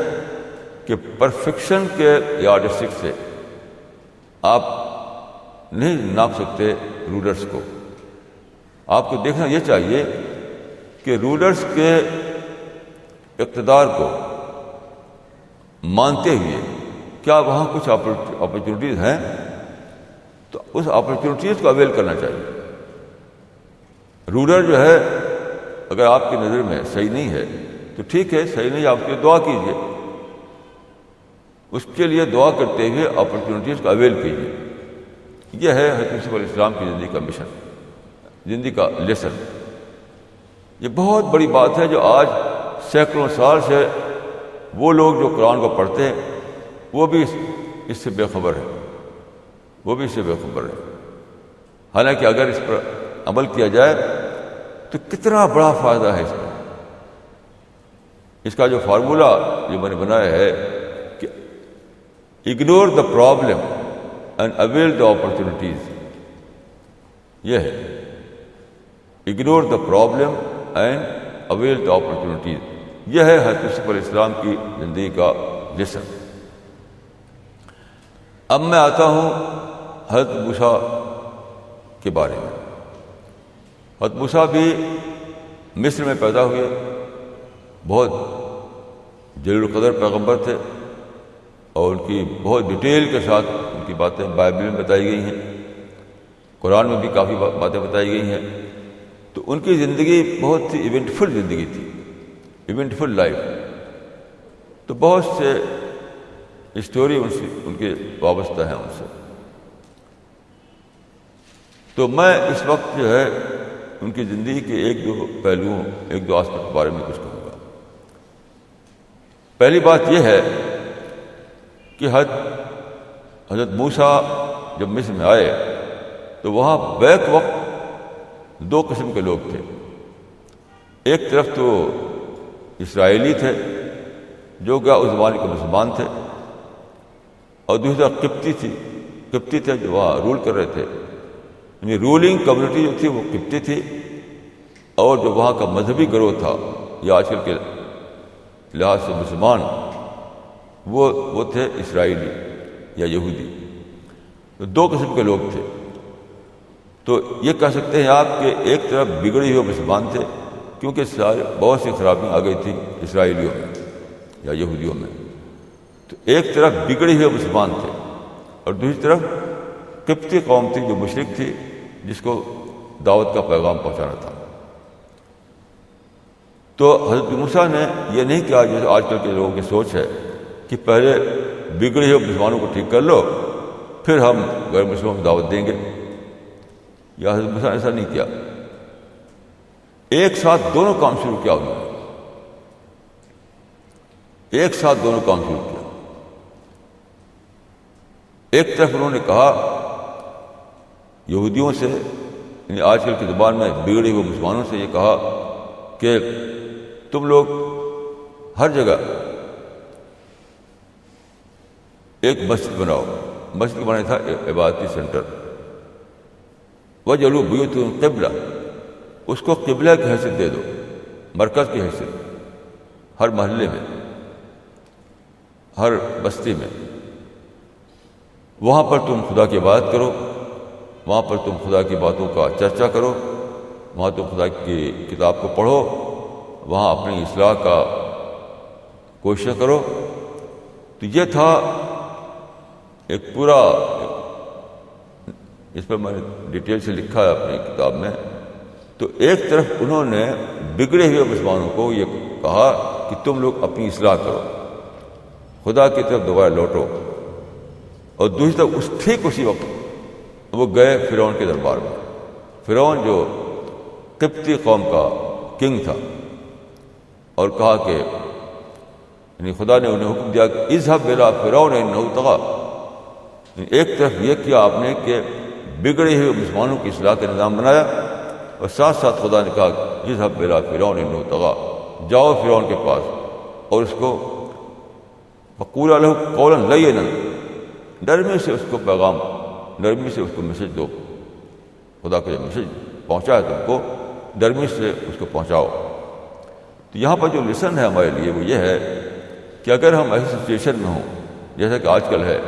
Speaker 1: کہ پرفیکشن کے یارڈسٹک سے آپ نہیں ناپ سکتے رولرس کو۔ آپ کو دیکھنا یہ چاہیے کہ رولرس کے اقتدار کو مانتے ہوئے کیا وہاں کچھ اپرچونیٹیز ہیں، تو اس اپرچونیٹیز کو اویل کرنا چاہیے۔ رولر جو ہے اگر آپ کی نظر میں صحیح نہیں ہے تو ٹھیک ہے، صحیح نہیں، آپ کے لیے دعا کیجیے، اس کے لیے دعا کرتے ہوئے اپرچونیٹیز کا اویل کیجیے۔ یہ ہے حضرت یوسف علیہ السلام کی زندگی کا مشن، زندگی کا لیسن۔ یہ بہت بڑی بات ہے جو آج سینکڑوں سال سے وہ لوگ جو قرآن کو پڑھتے ہیں وہ بھی اس سے بے خبر ہے، وہ بھی اس سے بے خبر ہے۔ حالانکہ اگر اس پر عمل کیا جائے تو کتنا بڑا فائدہ ہے اس میں۔ اس کا جو فارمولہ جو میں نے بنایا ہے کہ ignore the problem and avail the opportunities, یہ ہے ignore the problem and avail the opportunities. یہ ہے حضرت یوسف علیہ السلام کی زندگی کا لیسن۔ اب میں آتا ہوں حضرت موسیٰ کے بارے میں۔ حضرت موسیٰ بھی مصر میں پیدا ہوئے، بہت جلیل القدر پیغمبر تھے، اور ان کی بہت ڈیٹیل کے ساتھ ان کی باتیں بائبل میں بتائی گئی ہیں، قرآن میں بھی کافی باتیں بتائی گئی ہیں۔ تو ان کی زندگی بہت ہی ایونٹفل زندگی تھی، ایونٹفل لائف۔ تو بہت سے اسٹوری ان کے وابستہ ہیں ان سے۔ تو میں اس وقت جو ہے ان کی زندگی کے ایک دو پہلوؤں، ایک دو آسپیکٹ کے بارے میں کچھ کہوں گا۔ پہلی بات یہ ہے کہ حضرت موسیٰ جب مصر میں آئے تو وہاں بیک وقت دو قسم کے لوگ تھے۔ ایک طرف تو اسرائیلی تھے جو کہ اس زمانے کے مسلمان تھے، اور دوسری طرف قبطی تھے جو وہاں رول کر رہے تھے۔ یعنی رولنگ کمیونٹی جو تھی وہ قبطی تھی، اور جو وہاں کا مذہبی گروہ تھا یا آج کل کے لحاظ سے مسلمان، وہ تھے اسرائیلی یا یہودی۔ تو دو قسم کے لوگ تھے۔ تو یہ کہہ سکتے ہیں آپ کہ ایک طرف بگڑے ہوئے مسلمان تھے، کیونکہ بہت سی خرابیاں آ گئی تھیں اسرائیلیوں میں یا یہودیوں میں۔ تو ایک طرف بگڑے ہوئے مسلمان تھے، اور دوسری طرف قبطی قوم تھی جو مشرک تھی، جس کو دعوت کا پیغام پہنچانا تھا۔ تو حضرت موسیٰ نے یہ نہیں کہا جیسے آج کل کے لوگوں کی سوچ ہے کہ پہلے بگڑے ہوئے مسلمانوں کو ٹھیک کر لو، پھر ہم غیر مسلموں کو دعوت دیں گے۔ یا حضرت موسیٰ نے ایسا نہیں کیا، ایک ساتھ دونوں کام شروع کیا انہوں نے، ایک ساتھ دونوں کام شروع کیا۔ ایک طرف انہوں نے کہا یہودیوں سے، یعنی آج کل کی زبان میں بگڑے ہوئے مسلمانوں سے، یہ کہا کہ تم لوگ ہر جگہ ایک مسجد بناؤ۔ مسجد بنایا تھا عبادتی سینٹر، وَجْعَلُوا بُيُوتَهُمْ قِبْلَةً، اس کو قبلہ کی حیثیت دے دو، مرکز کی حیثیت، ہر محلے میں، ہر بستی میں۔ وہاں پر تم خدا کی عبادت کرو، وہاں پر تم خدا کی باتوں کا چرچا کرو، وہاں تم خدا کی کتاب کو پڑھو، وہاں اپنی اصلاح کا کوشش کرو۔ تو یہ تھا ایک پورا، اس پر میں نے ڈیٹیل سے لکھا ہے اپنی کتاب میں۔ تو ایک طرف انہوں نے بگڑے ہوئے مسلمانوں کو یہ کہا کہ تم لوگ اپنی اصلاح کرو، خدا کی طرف دوبارہ لوٹو، اور دوسری طرف ٹھیک اسی وقت وہ گئے فرعون کے دربار میں۔ فرعون جو قبطی قوم کا کنگ تھا، اور کہا کہ یعنی خدا نے انہیں حکم دیا کہ اذهب الى فرعون انه طغى۔ ایک طرف یہ کیا آپ نے کہ بگڑے ہوئے مسلمانوں کی اصلاح کا نظام بنایا، اور ساتھ ساتھ خدا نے کہا اذهب الى فرعون انه طغى، جاؤ فرعون کے پاس اور اس کو فقولا له قولا لینا، نرمی سے اس کو پیغام، نرمی سے اس کو میسج دو، خدا کا جو میسج پہنچا ہے تم کو، نرمی سے اس کو پہنچاؤ۔ تو یہاں پر جو لیسن ہے ہمارے لیے وہ یہ ہے کہ اگر ہم ایسی سچویشن میں ہوں جیسا کہ آج کل ہے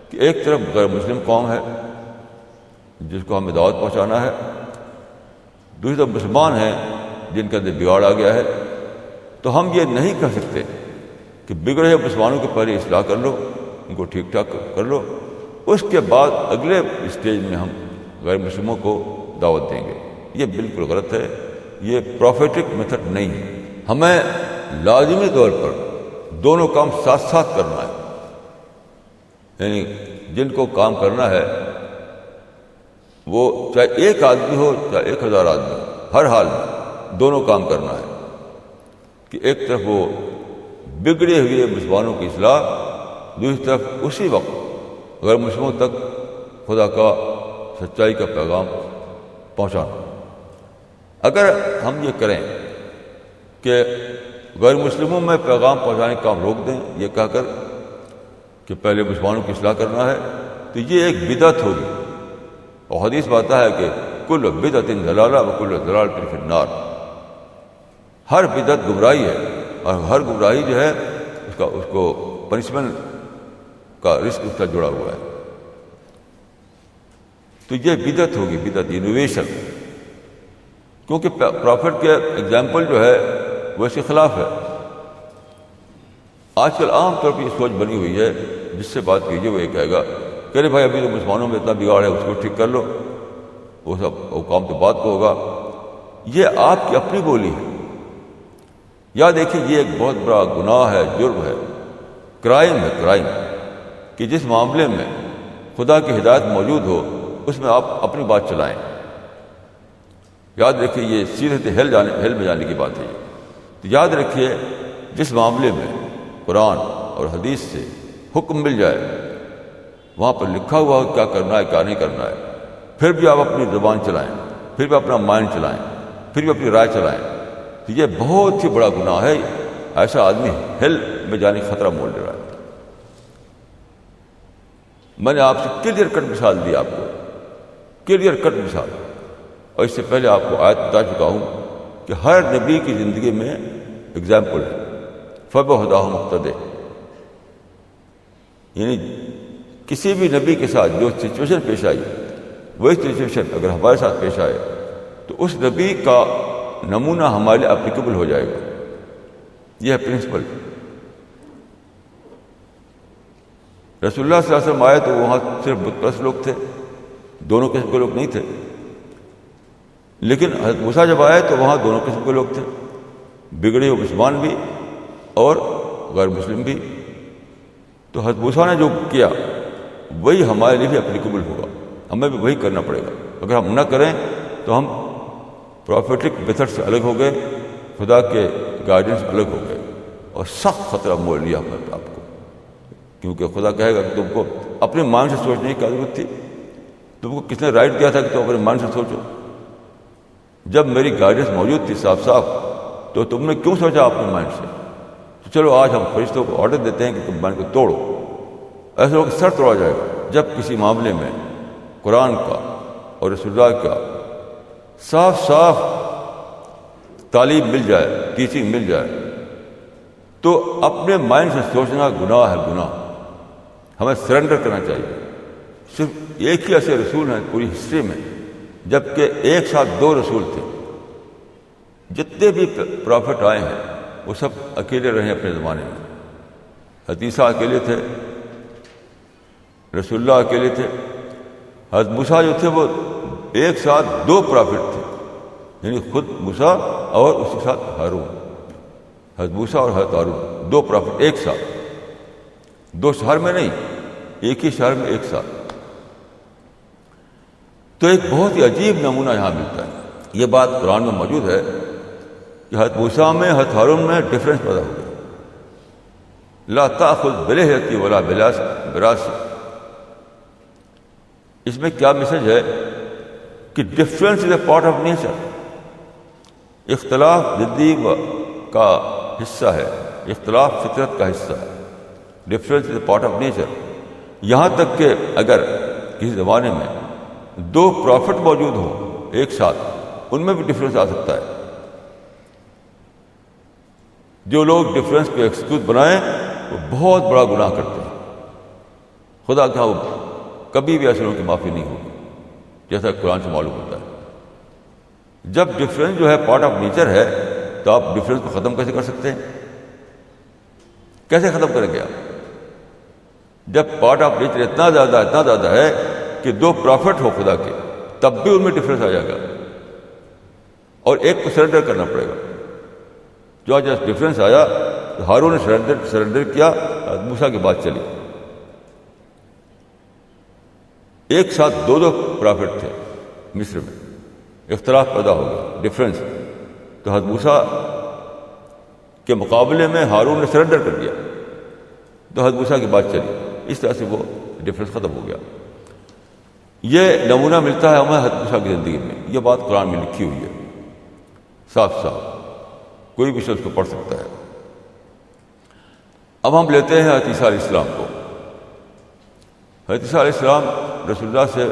Speaker 1: کہ ایک طرف غیر مسلم قوم ہے جس کو ہمیں دعوت پہنچانا ہے، دوسری طرف مسلمان ہیں جن کا اندر بگاڑ آ گیا ہے، تو ہم یہ نہیں کہہ سکتے کہ بگڑے ہوئے مسلمانوں کے پہلے اصلاح کر لو، ان کو ٹھیک ٹھاک کر لو، اس کے بعد اگلے اسٹیج میں ہم غیر مسلموں کو دعوت دیں گے۔ یہ بالکل غلط ہے، یہ پروفیٹک میتھڈ نہیں ہے۔ ہمیں لازمی طور پر دونوں کام ساتھ ساتھ کرنا ہے. یعنی جن کو کام کرنا ہے وہ چاہے ایک آدمی ہو چاہے 1000 آدمی ہو، ہر حال میں دونوں کام کرنا ہے کہ ایک طرف وہ بگڑے ہوئے مسلمانوں کی اصلاح، دوسری طرف اسی وقت غیر مسلموں تک خدا کا سچائی کا پیغام پہنچانا. اگر ہم یہ کریں کہ غیر مسلموں میں پیغام پہنچانے کا کام روک دیں یہ کہہ کر کہ پہلے مسلمانوں کی اصلاح کرنا ہے، تو یہ ایک بدعت ہوگی. اور حدیث میں آتا ہے کہ کل بدعت ضلالہ و کل ضلالۃ فی النار. ہر بدعت گمراہی ہے اور ہر گمراہی جو ہے اس کو پنشمنٹ کا رسک اس کا جڑا ہوا ہے. تو یہ بدعت ہوگی، بدعت انوویشن، کیونکہ پرافٹ کے ایگزامپل جو ہے وہ اس کے خلاف ہے. آج کل عام طور پر یہ سوچ بنی ہوئی ہے، جس سے بات کیجیے وہ یہ کہے گا کہ ارے بھائی ابھی تو مسلمانوں میں اتنا بگاڑ ہے، اس کو ٹھیک کر لو، وہ سب وہ کام تو بات کو ہوگا. یہ آپ کی اپنی بولی ہے. یا دیکھیے یہ ایک بہت بڑا گناہ ہے، جرم ہے، کرائم ہے، کرائم کہ جس معاملے میں خدا کی ہدایت موجود ہو اس میں آپ اپنی بات چلائیں. یاد رکھیے یہ سیدھے ہیل میں جانے کی بات ہے. تو یاد رکھیے جس معاملے میں قرآن اور حدیث سے حکم مل جائے، وہاں پر لکھا ہوا کیا کرنا ہے کیا نہیں کرنا ہے، پھر بھی آپ اپنی زبان چلائیں، پھر بھی اپنا مائنڈ چلائیں، پھر بھی اپنی رائے چلائیں، تو یہ بہت ہی بڑا گناہ ہے. ایسا آدمی ہیل میں جانے کا خطرہ مول لے رہا ہے. میں نے آپ سے کلیئر کٹ مثال دی، آپ کو کلیئر کٹ مثال، اور اس سے پہلے آپ کو آیت بتا چکا ہوں کہ ہر نبی کی زندگی میں اگزامپل ہے. فَبِهُدَاهُ مُقْتَدِي، یعنی کسی بھی نبی کے ساتھ جو سچویشن پیش آئی وہی سچویشن اگر ہمارے ساتھ پیش آئے تو اس نبی کا نمونہ ہمارے لیے اپلیکیبل ہو جائے گا. یہ ہے پرنسپل. رسول اللہ صلی اللہ علیہ وسلم آئے تو وہاں صرف بت پرست لوگ تھے، دونوں قسم کے لوگ نہیں تھے. لیکن حضرت موسیٰ جب آئے تو وہاں دونوں قسم کے لوگ تھے، بگڑے ہوئے مسلمان بھی اور غیر مسلم بھی. تو حضرت موسیٰ نے جو کیا وہی ہمارے لیے بھی اپلیکیبل ہوگا، ہمیں بھی وہی کرنا پڑے گا. اگر ہم نہ کریں تو ہم پروفیٹک میتھڈ سے الگ ہو گئے، خدا کے گائیڈنس الگ ہو گئے، اور سخت خطرہ مول لیا ہم نے آپ کو. کیونکہ خدا کہے گا کہ تم کو اپنے مائنڈ سے سوچنے کی کیا ضرورت تھی؟ تم کو کس نے رائٹ دیا تھا کہ تم اپنے مائنڈ سے سوچو؟ جب میری گائیڈنس موجود تھی صاف صاف، تو تم نے کیوں سوچا اپنے مائنڈ سے؟ تو چلو آج ہم فرشتوں کو آرڈر دیتے ہیں کہ تم مائنڈ کو توڑو. ایسے لوگ سر توڑا جائے گا. جب کسی معاملے میں قرآن کا اور رسول اللہ کا صاف صاف تعلیم مل جائے، ٹیچنگ مل جائے، تو اپنے مائنڈ سے سوچنا گناہ ہے، گناہ. ہمیں سرنڈر کرنا چاہیے. صرف ایک ہی ایسے رسول ہیں پوری ہسٹری میں، جبکہ ایک ساتھ 2 رسول تھے. جتنے بھی پرافٹ آئے ہیں وہ سب اکیلے رہے اپنے زمانے میں. حضرت عیسیٰ اکیلے تھے، رسول اللہ اکیلے تھے. حضرت موسیٰ جو تھے وہ ایک ساتھ 2 پرافٹ تھے، یعنی خود موسیٰ اور اس کے ساتھ ہارون. حضرت موسیٰ اور حضرت ہارون 2 پرافٹ ایک ساتھ، 2 شہر میں نہیں، ایک ہی شہر میں ایک ساتھ. تو ایک بہت ہی عجیب نمونہ یہاں ملتا ہے. یہ بات قرآن میں موجود ہے کہ حضرت موسیٰ میں حضرت ہارون میں ڈفرینس پیدا ہو گیا. لا تأخذ بلحیتی ولا براسی. اس میں کیا میسج ہے کہ difference is a part of nature. اختلاف زندگی کا حصہ ہے، اختلاف فطرت کا حصہ ہے. Difference is a part of nature. یہاں تک کہ اگر کسی زمانے میں 2 پرافٹ موجود ہوں ایک ساتھ، ان میں بھی ڈفرینس آ سکتا ہے. جو لوگ ڈفرینس کو ایکسکیوز بنائیں وہ بہت بڑا گناہ کرتے ہیں. خدا کا کبھی بھی ایسے لوگوں کی معافی نہیں ہوگی، جیسا قرآن سے معلوم ہوتا ہے. جب ڈفرینس جو ہے پارٹ آف نیچر ہے تو آپ ڈفرینس کو ختم کیسے کر سکتے ہیں؟ کیسے ختم کریں گے آپ؟ جب پارٹ آف نیچر اتنا زیادہ ہے کہ 2 پرافٹ ہو خدا کے، تب بھی ان میں ڈفرینس آ جائے گا اور ایک کو سرنڈر کرنا پڑے گا. جو جب ڈفرینس آیا تو ہارون نے سرنڈر کیا، موسیٰ کی بات چلی۔ ایک ساتھ دو پرافٹ تھے مصر میں، اختلاف پیدا ہو گیا، ڈفرینس، تو حضرت موسیٰ کے مقابلے میں ہارون نے سرنڈر کر دیا تو حضرت موسیٰ کی بات چلی، اس طرح سے وہ ڈفرینس ختم ہو گیا۔ یہ نمونہ ملتا ہے ہمیں حضرت موسیٰ کی زندگی میں، یہ بات قرآن میں لکھی ہوئی ہے صاف صاف، کوئی بھی شخص کو پڑھ سکتا ہے۔ اب ہم لیتے ہیں حضرت عیسیٰ علیہ السلام کو۔ حضرت عیسیٰ علیہ السلام رسول اللہ سے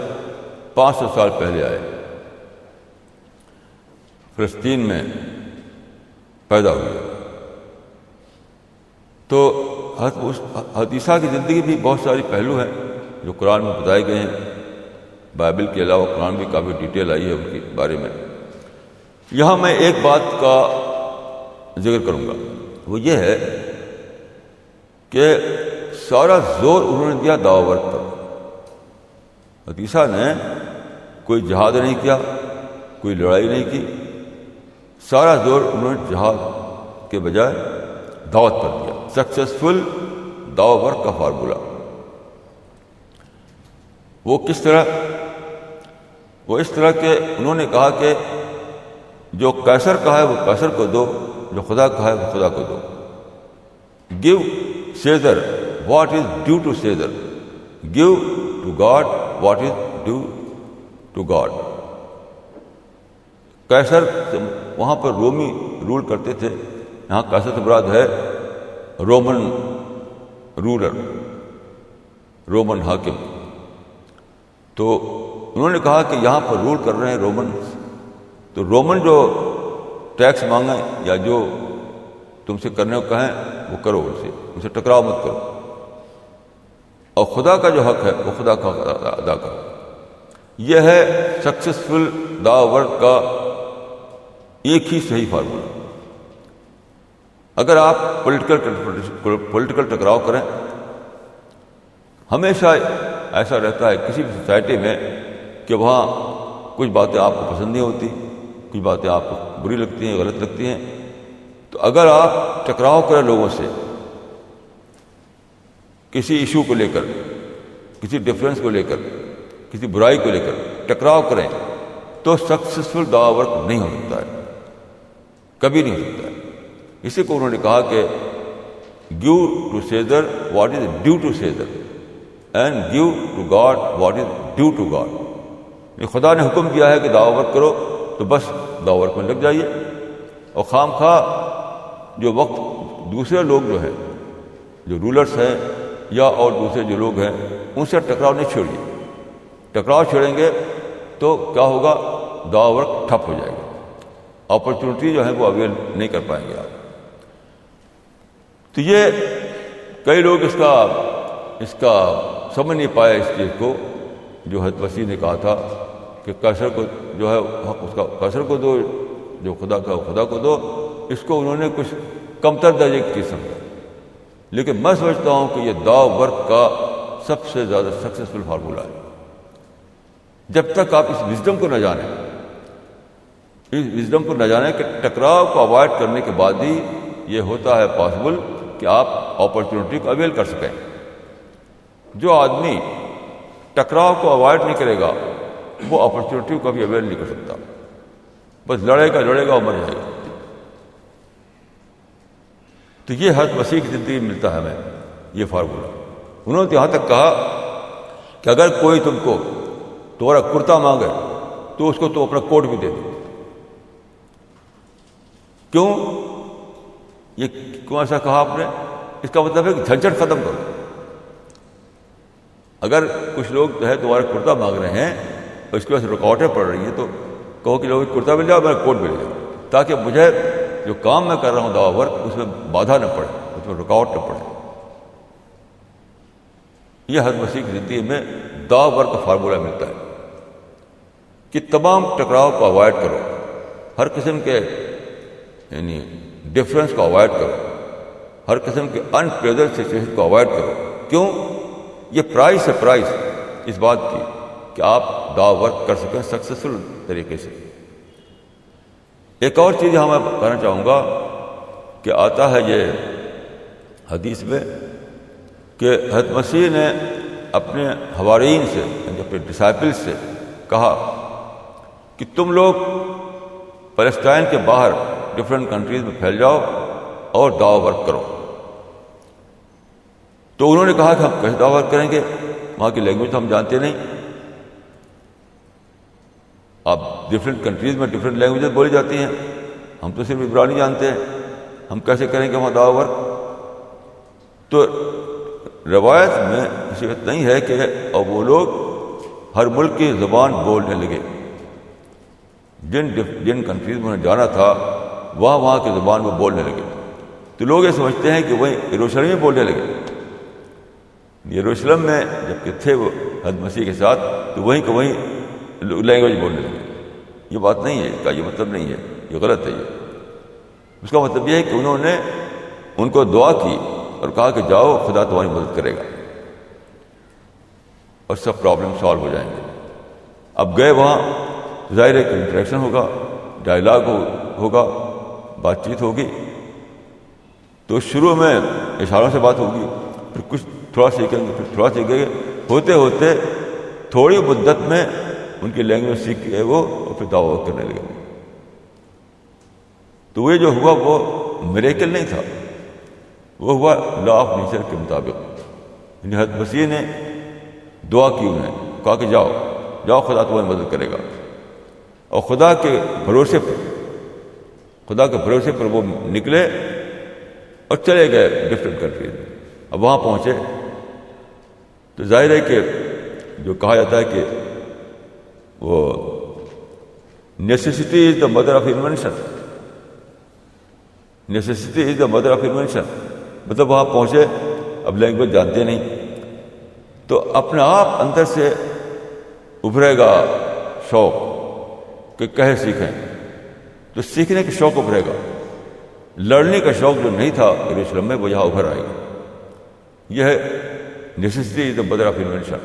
Speaker 1: 500 سال پہلے آئے، فلسطین میں پیدا ہوئے۔ تو حضرت عیسیٰ کی زندگی بھی بہت ساری پہلو ہیں جو قرآن میں بتائے گئے ہیں، بائبل کے علاوہ قرآن بھی کافی ڈیٹیل آئی ہے ان کے بارے میں۔ یہاں میں ایک بات کا ذکر کروں گا، وہ یہ ہے کہ سارا زور انہوں نے دیا دعوت ورک پر۔ حضرت عیسیٰ نے کوئی جہاد نہیں کیا، کوئی لڑائی نہیں کی، سارا زور انہوں نے جہاد کے بجائے دعوت پر دیا۔ سکسیسفل دعوت ورک کا فارمولہ وہ کس طرح؟ وہ اس طرح کہ انہوں نے کہا کہ جو قیصر کا ہے وہ قیصر کو دو، جو خدا کا ہے وہ خدا کو دو۔ Give Caesar what is due to Caesar, give to God what is due to God. قیصر وہاں پر رومی رول کرتے تھے، یہاں قیصر سے مراد ہے رومن رولر، رومن حاکم۔ تو انہوں نے کہا کہ یہاں پر رول کر رہے ہیں رومن، تو رومن جو ٹیکس مانگیں یا جو تم سے کرنے کو کہیں وہ کرو، ان سے ٹکراؤ مت کرو، اور خدا کا جو حق ہے وہ خدا کا حق ادا کرو۔ یہ ہے سکسیسفل دعوت ورک کا ایک ہی صحیح فارمولہ۔ اگر آپ پولیٹیکل ٹکراؤ کریں، ہمیشہ ایسا رہتا ہے کسی بھی سوسائٹی میں کہ وہاں کچھ باتیں آپ کو پسند نہیں ہوتی، کچھ باتیں آپ کو بری لگتی ہیں، غلط لگتی ہیں، تو اگر آپ ٹکراؤ کریں لوگوں سے کسی ایشو کو لے کر، کسی ڈفرینس کو لے کر، کسی برائی کو لے کر ٹکراؤ کریں، تو سکسیسفل دعوت ورک نہیں ہو سکتا ہے، کبھی نہیں ہو سکتا ہے۔ اسی کو انہوں نے کہا کہ give to Caesar what is due to Caesar and give to God what is due to God. خدا نے حکم دیا ہے کہ دعوت ورک کرو تو بس دعوت ورک میں لگ جائیے، اور خام خواہ جو وقت دوسرے لوگ جو ہیں، جو رولرز ہیں یا اور دوسرے جو لوگ ہیں، ان سے ٹکراؤ نہیں چھوڑیے۔ ٹکراؤ چھوڑیں گے تو کیا ہوگا؟ دعوت ورک ٹھپ ہو جائے گا، اپرچونٹی جو ہے وہ اویل نہیں کر پائیں گے آپ۔ تو یہ کئی لوگ اس کا سمجھ نہیں پائے اس چیز کو، جو حضرت مسیح نے کہا تھا کہ قیصر کو جو ہے حق اس کا قیصر کو دو، جو خدا کا خدا کو دو۔ اس کو انہوں نے کچھ کمتر درجے کی چیز سمجھا، لیکن میں سمجھتا ہوں کہ یہ دعوت ورک کا سب سے زیادہ سکسیسفل فارمولہ ہے۔ جب تک آپ اس وزڈم کو نہ جانیں، اس وزڈم کو نہ جانیں کہ ٹکراؤ کو اوائڈ کرنے کے بعد ہی یہ ہوتا ہے پاسبل کہ آپ اپرچونٹی کو اویل کر سکیں۔ جو آدمی ٹکراؤ کو اوائڈ نہیں کرے گا وہ اپرچونٹی کو کبھی اویل نہیں کر سکتا، بس لڑے گا اور مر جائے گا۔ تو یہ حضرت مسیح کی زندگی میں ملتا ہے ہمیں یہ فارمولہ۔ انہوں نے یہاں تک کہا کہ اگر کوئی تم کو تمہارا کرتا مانگے تو اس کو تو اپنا کوٹ بھی دے دو۔ کیوں ایسا کہا آپ نے؟ اس کا مطلب ہے کہ جھنجھٹ ختم کرو۔ اگر کچھ لوگ جو ہے تمہارا کرتا مانگ رہے ہیں اور اس کی وجہ سے رکاوٹیں پڑ رہی ہیں تو کہو کہ لوگ کرتا مل جائے اور میرا کوٹ مل جائے، تاکہ مجھے جو کام میں کر رہا ہوں دعوت ورک اس میں بادھا نہ پڑے، اس میں رکاوٹ نہ پڑے۔ یہ حضرت مسیح کی زندگی میں دعوت ورک کا فارمولہ ملتا ہے کہ تمام ٹکراؤ کو اوائڈ کرو، ہر قسم کے یعنی ڈفرینس کو اوائڈ کرو، ہر قسم کے ان پلیزنٹ سچویشن کو اوائڈ کرو۔ کیوں؟ یہ پرائز ہے، پرائز اس بات کی کہ آپ دعوت ورک کر سکیں سکسیسفل طریقے سے۔ ایک اور چیز یہاں میں کہنا چاہوں گا کہ آتا ہے یہ حدیث میں کہ حضرت مسیح نے اپنے حوارین سے یعنی اپنے ڈسائپل سے کہا کہ تم لوگ فلسطین کے باہر ڈفرینٹ کنٹریز میں پھیل جاؤ اور دعویٰ ورک کرو. تو انہوں نے کہا کہ ہم کیسے دعویٰ ورک کریں گے، وہاں کی لینگویج تو ہم جانتے نہیں. اب ڈفرینٹ کنٹریز میں ڈفرینٹ لینگویجز بولی جاتی ہیں، ہم تو صرف عبرانی جانتے ہیں، ہم کیسے کریں گے وہاں دعویٰ ورک؟ تو روایت میں ایسی بات نہیں ہے کہ اب وہ لوگ ہر ملک کی زبان بولنے لگے. جن کنٹریز میں انہیں جانا تھا وہاں کی زبان وہ بولنے لگے. تو لوگ یہ سمجھتے ہیں کہ وہیں یروشلم میں بولنے لگے. یروشلم میں جب کہ تھے وہ حضرت مسیح کے ساتھ تو وہیں کہ وہیں لینگویج بولنے لگے. یہ بات نہیں ہے، اس کا یہ مطلب نہیں ہے، یہ غلط ہے. اس کا مطلب یہ ہے کہ انہوں نے ان کو دعا کی اور کہا کہ جاؤ خدا تمہاری مدد کرے گا اور سب پرابلم سالو ہو جائیں گے. اب گئے وہاں ظاہر ہے کہ انٹریکشن ہوگا، ڈائلاگ ہوگا، بات چیت ہوگی. تو شروع میں اشاروں سے بات ہوگی، پھر کچھ تھوڑا سیکھیں گے، پھر تھوڑا سیکھیں گے. ہوتے ہوتے تھوڑی مدت میں ان کی لینگویج سیکھ کے وہ اور پھر دعویٰ کرنے لگے. تو یہ جو ہوا وہ میریکل نہیں تھا، وہ ہوا لا آف نیچر کے مطابق. یعنی حضرت مسیح نے دعا کی، انہیں کہا کہ جاؤ خدا تمہاری مدد کرے گا. اور خدا کے بھروسے پر وہ نکلے اور چلے گئے ڈفرینٹ کنٹریز میں. اب وہاں پہنچے تو ظاہر ہے کہ جو کہا جاتا ہے کہ وہ necessity is the mother of invention. Necessity is the mother of invention مطلب وہاں پہنچے، اب لینگویج جانتے نہیں تو اپنے آپ اندر سے ابھرے گا شوق کہ کہے سیکھیں. تو سیکھنے کا شوق ابھرے گا. لڑنے کا شوق جو نہیں تھا یروشلم میں وہ یہاں ابھر آئے گا. یہ ہے necessity is the mother of invention.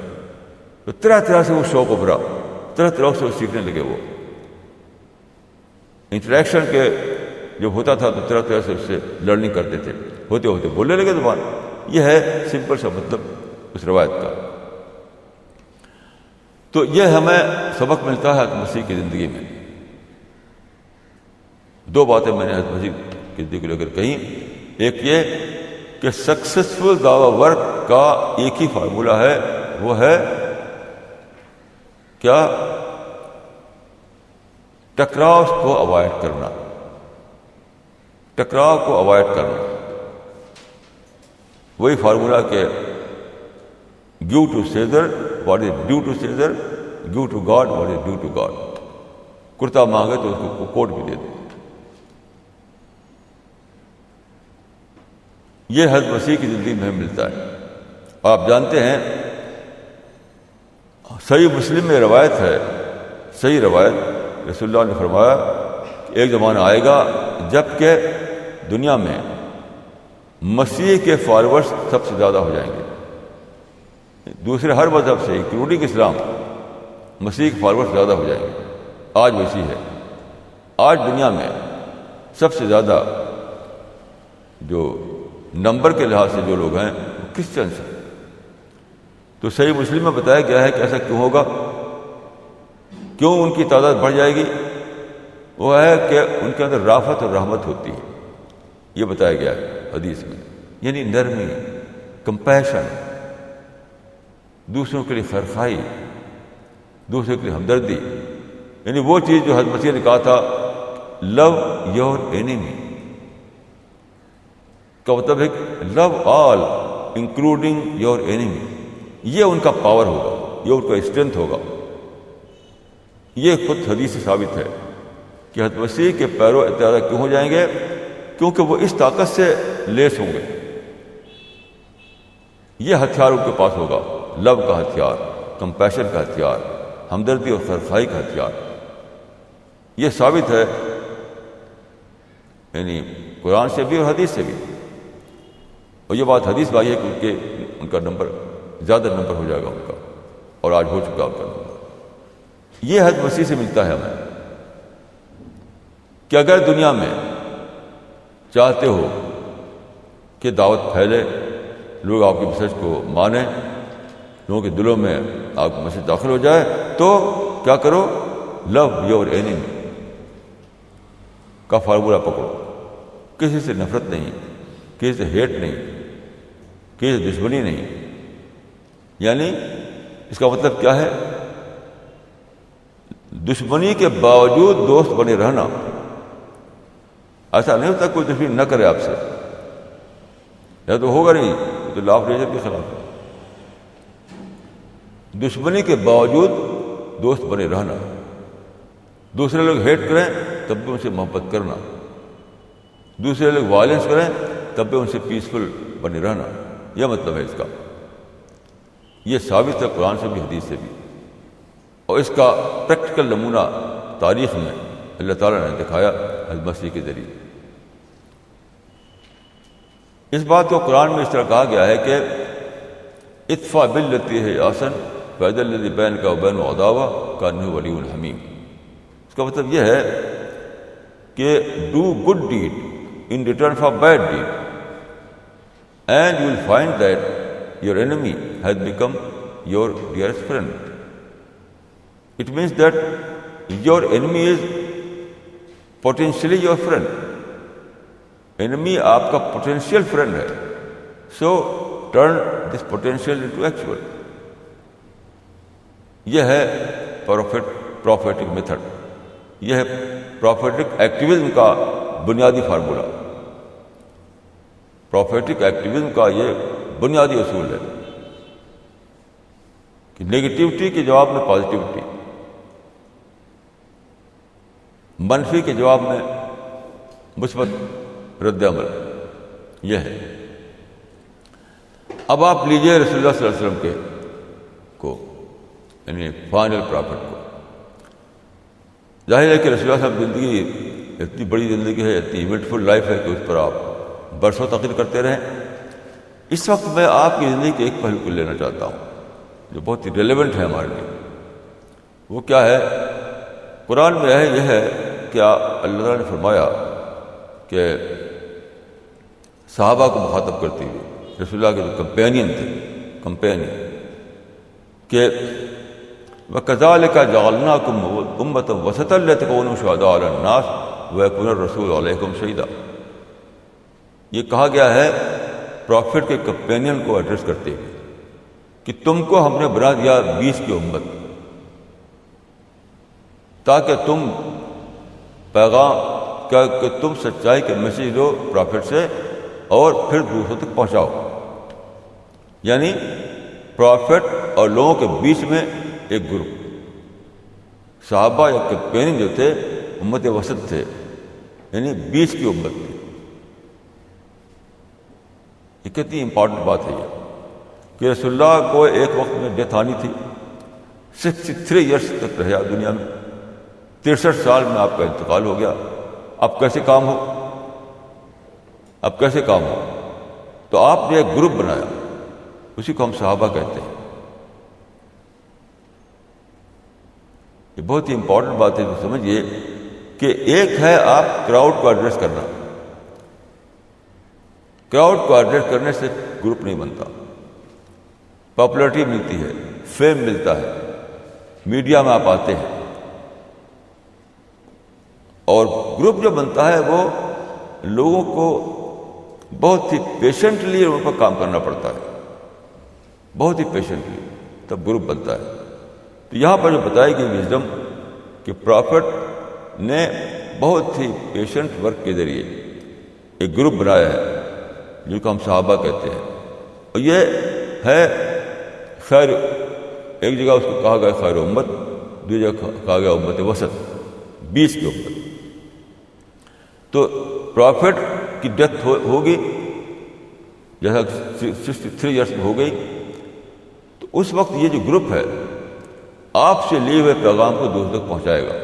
Speaker 1: تو طرح طرح سے وہ شوق ابھرا، طرح طرح سے وہ سیکھنے لگے. وہ انٹریکشن کے جب ہوتا تھا تو طرح طرح سے اس سے لرننگ کرتے تھے، ہوتے ہوتے بولنے لگے زبان. یہ ہے سمپل سا مطلب اس روایت کا. تو یہ ہمیں سبق ملتا ہے حضرت مسیح کی زندگی میں. دو باتیں میں نے حضرت مسیح کی زندگی کو لے کر کہیں. ایک یہ کہ سکسیسفل دعویٰ ورک کا ایک ہی فارمولہ ہے، وہ ہے کیا؟ ٹکراؤ کو اوائڈ کرنا. ٹکراؤ کو اوائڈ کرنا. وہی فارمولہ کہ give to Caesar what is due to Caesar, give to God what is due to God. کرتا مانگے تو اس کو کوٹ بھی دے دو. یہ حضرت مسیح کی زندگی میں ملتا ہے. آپ جانتے ہیں صحیح مسلم میں روایت ہے، صحیح روایت، رسول اللہ نے فرمایا کہ ایک زمانہ آئے گا جب کہ دنیا میں مسیح کے فالوورز سب سے زیادہ ہو جائیں گے. دوسرے ہر مذہب سے انکلوڈنگ اسلام مسیح کے فالوورز زیادہ ہو جائیں گے. آج ویسی ہے. آج دنیا میں سب سے زیادہ جو نمبر کے لحاظ سے جو لوگ ہیں وہ کرسچنس ہیں. تو صحیح مسلم میں بتایا گیا ہے کہ ایسا کیوں ہوگا، کیوں ان کی تعداد بڑھ جائے گی. وہ ہے کہ ان کے اندر رافت اور رحمت ہوتی ہے. یہ بتایا گیا ہے حدیث میں. یعنی نرمی، کمپیشن، دوسروں کے لیے خیرخواہی، دوسروں کے لیے ہمدردی. یعنی وہ چیز جو حضرت مسیح نے کہا تھا لو یور اینیمی کا مطلب ہے لو آل انکلوڈنگ یور اینیمی. یہ ان کا پاور ہوگا، یہ ان کا اسٹرینتھ ہوگا. یہ خود حدیث سے ثابت ہے کہ حضرت مسیح کے پیرو اتحادہ کیوں ہو جائیں گے؟ کیونکہ وہ اس طاقت سے لیس ہوں گے. یہ ہتھیار ان کے پاس ہوگا، لو کا ہتھیار، کمپیشن کا ہتھیار، ہمدردی اور خیرخواہی کا ہتھیار. یہ ثابت ہے یعنی قرآن سے بھی اور حدیث سے بھی. اور یہ بات حدیث بھائی ہے کہ ان کا نمبر زیادہ نمبر ہو جائے گا ان کا، اور آج ہو چکا ان کا نمبر. یہ حضرت مسیح سے ملتا ہے ہمیں کہ اگر دنیا میں چاہتے ہو کہ دعوت پھیلے، لوگ آپ کے میسج کو مانیں، لوگوں کے دلوں میں آپ کا میسج داخل ہو جائے، تو کیا کرو؟ لو یور اینیمی کا فارمولہ پکڑو. کسی سے نفرت نہیں، کسی سے ہیٹ نہیں، کسی سے دشمنی نہیں. یعنی اس کا مطلب کیا ہے؟ دشمنی کے باوجود دوست بنے رہنا. ایسا نہیں ہوتا کوئی دشمنی نہ کرے آپ سے، یا تو ہوگا نہیں، یہ تو لا آف نیچر کے خلاف ہے. دشمنی کے باوجود دوست بنے رہنا. دوسرے لوگ ہیٹ کریں تب بھی ان سے محبت کرنا، دوسرے لوگ وائلنس کریں تب بھی ان سے پیسفل بنے رہنا. یہ مطلب ہے اس کا. یہ ثابت ہے قرآن سے بھی، حدیث سے بھی، اور اس کا پریکٹیکل نمونہ تاریخ میں اللہ تعالیٰ نے دکھایا حضرت مسیح کے ذریعے. اس بات کو قرآن میں اس طرح کہا گیا ہے کہ ادفع باللتی ہے احسن فاذا الذی بینک وبینہ عداوہ کانہ ولی حمیم. اس کا مطلب یہ ہے کہ do good deed in return for bad deed and you will find that your enemy has become your dearest friend. It means that your enemy is potentially your friend. Enemy آپ کا potential friend ہے. So turn this potential into actual. یہ ہے prophetic method. یہ ہے prophetic activism کا بنیادی formula. prophetic activism کا یہ بنیادی اصول ہے کہ نگیٹیوٹی کے جواب میں پازیٹیوٹی، منفی کے جواب میں مثبت رد عمل. یہ ہے. اب آپ لیجئے رسول اللہ صلی اللہ علیہ وسلم کو یعنی فائنل پرافٹ کو. ظاہر ہے کہ رسول اللہ صلی اللہ علیہ وسلم زندگی اتنی بڑی زندگی ہے، اتنی ایونٹفل لائف ہے کہ اس پر آپ برسوں تقریر کرتے رہیں. اس وقت میں آپ کی زندگی کے ایک پہلو کو لینا چاہتا ہوں جو بہت ہی ریلیونٹ ہے ہمارے لیے. وہ کیا ہے؟ قرآن میں ہے یہ ہے کہ اللہ تعالیٰ نے فرمایا کہ صحابہ کو مخاطب کرتے ہوئے، رسول اللہ کے جو کمپینین تھے، کہ وَكَذَلِكَ جَعَلْنَاكُمْ أُمَّةً وَسَطًا لِتَكُونُوا شُهَدَاءَ عَلَى النَّاسِ وَيَكُونَ الرَّسُولُ عَلَيْكُمْ شَهِيدًا. یہ کہا گیا ہے پروفٹ کے کمپینین کو ایڈریس کرتے ہوئے کہ تم کو ہم نے بنا دیا 20 کی امت، تاکہ تم پیغام کہ تم سچائی کے میسج لو پروفٹ سے اور پھر دوسروں تک پہنچاؤ. یعنی پروفٹ اور لوگوں کے بیچ میں ایک گروپ صحابہ یا کمپینین جو تھے امت وسط تھے، یعنی 20 کی امت تھی. یہ کتنی امپورٹنٹ بات ہے یہ کہ رسول اللہ کو ایک وقت میں ڈیتھ آنی تھی. 63 ایئرس تک رہا دنیا میں، 63 سال میں آپ کا انتقال ہو گیا. اب کیسے کام ہو؟ تو آپ نے ایک گروپ بنایا، اسی کو ہم صحابہ کہتے ہیں. یہ بہت ہی امپورٹنٹ بات ہے. سمجھیے کہ ایک ہے آپ کراؤڈ کو ایڈریس کرنا. کراؤڈ کو ایڈریس کرنے سے گروپ نہیں بنتا. پاپولرٹی ملتی ہے، فیم ملتا ہے، میڈیا میں آپ آتے ہیں، اور گروپ جو بنتا ہے وہ لوگوں کو بہت ہی پیشنٹلی ان پر کام کرنا پڑتا ہے، بہت ہی پیشنٹلی، تب گروپ بنتا ہے. تو یہاں پر جو بتائی گئی وزڈم کہ پرافٹ نے بہت ہی پیشنٹ ورک کے ذریعے ایک گروپ بنایا ہے جس کو ہم صحابہ کہتے ہیں. اور یہ ہے خیر، ایک جگہ اس کو کہا گیا خیر امت، دوسری جگہ کہا گیا امت وسط، 20 کی امت. تو پرافٹ کی ڈیتھ ہوگی جیسا 63 ایئرس میں ہو گئی، تو اس وقت یہ جو گروپ ہے آپ سے لیے ہوئے پیغام کو دوسروں تک پہنچائے گا.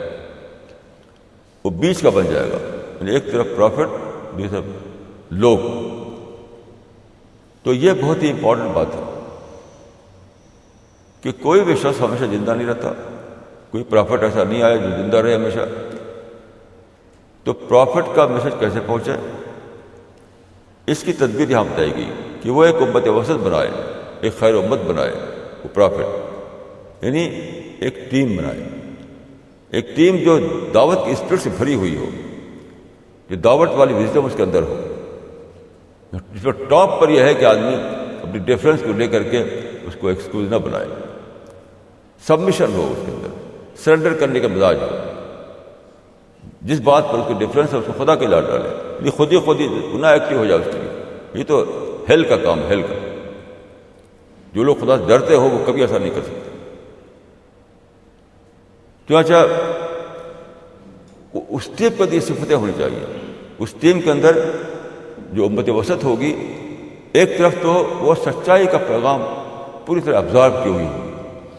Speaker 1: وہ 20 کا بن جائے گا، یعنی ایک طرف پرافٹ دوسری طرف لوگ. تو یہ بہت ہی امپورٹنٹ بات ہے کہ کوئی بھی شخص ہمیشہ زندہ نہیں رہتا. کوئی پرافٹ ایسا نہیں آیا جو زندہ رہے ہمیشہ. تو پرافٹ کا میسج کیسے پہنچے؟ اس کی تدبیر یہاں بتائی گئی کہ وہ ایک امت وسط بنائے، ایک خیر امت بنائے، وہ پرافٹ، یعنی ایک ٹیم بنائے، ایک ٹیم جو دعوت کی اسپرٹ سے بھری ہوئی ہو، جو دعوت والی وزڈم اس کے اندر ہو، جس پر ٹاپ پر یہ ہے کہ آدمی اپنی ڈفرینس کو لے کر کے اس کو ایکسکیوز نہ بنائے، سبمیشن ہو اس کے اندر، سرنڈر کرنے کا مزاج ہو، جس بات پر اس کو ڈفرینس ہے اس کو خدا کے لاڈ ڈالے، یہ خود ہی گناہ ایکٹیو ہو جائے اس کے لیے۔ یہ تو ہیل کا کام، ہیل کا۔ جو لوگ خدا سے ڈرتے ہو وہ کبھی ایسا نہیں کر سکتے۔ چنانچہ اس ٹیم پر یہ صفتیں ہونی چاہیے۔ اس ٹیم کے اندر جو امت وسط ہوگی، ایک طرف تو وہ سچائی کا پیغام پوری طرح ابزارو کی ہوئی ہے،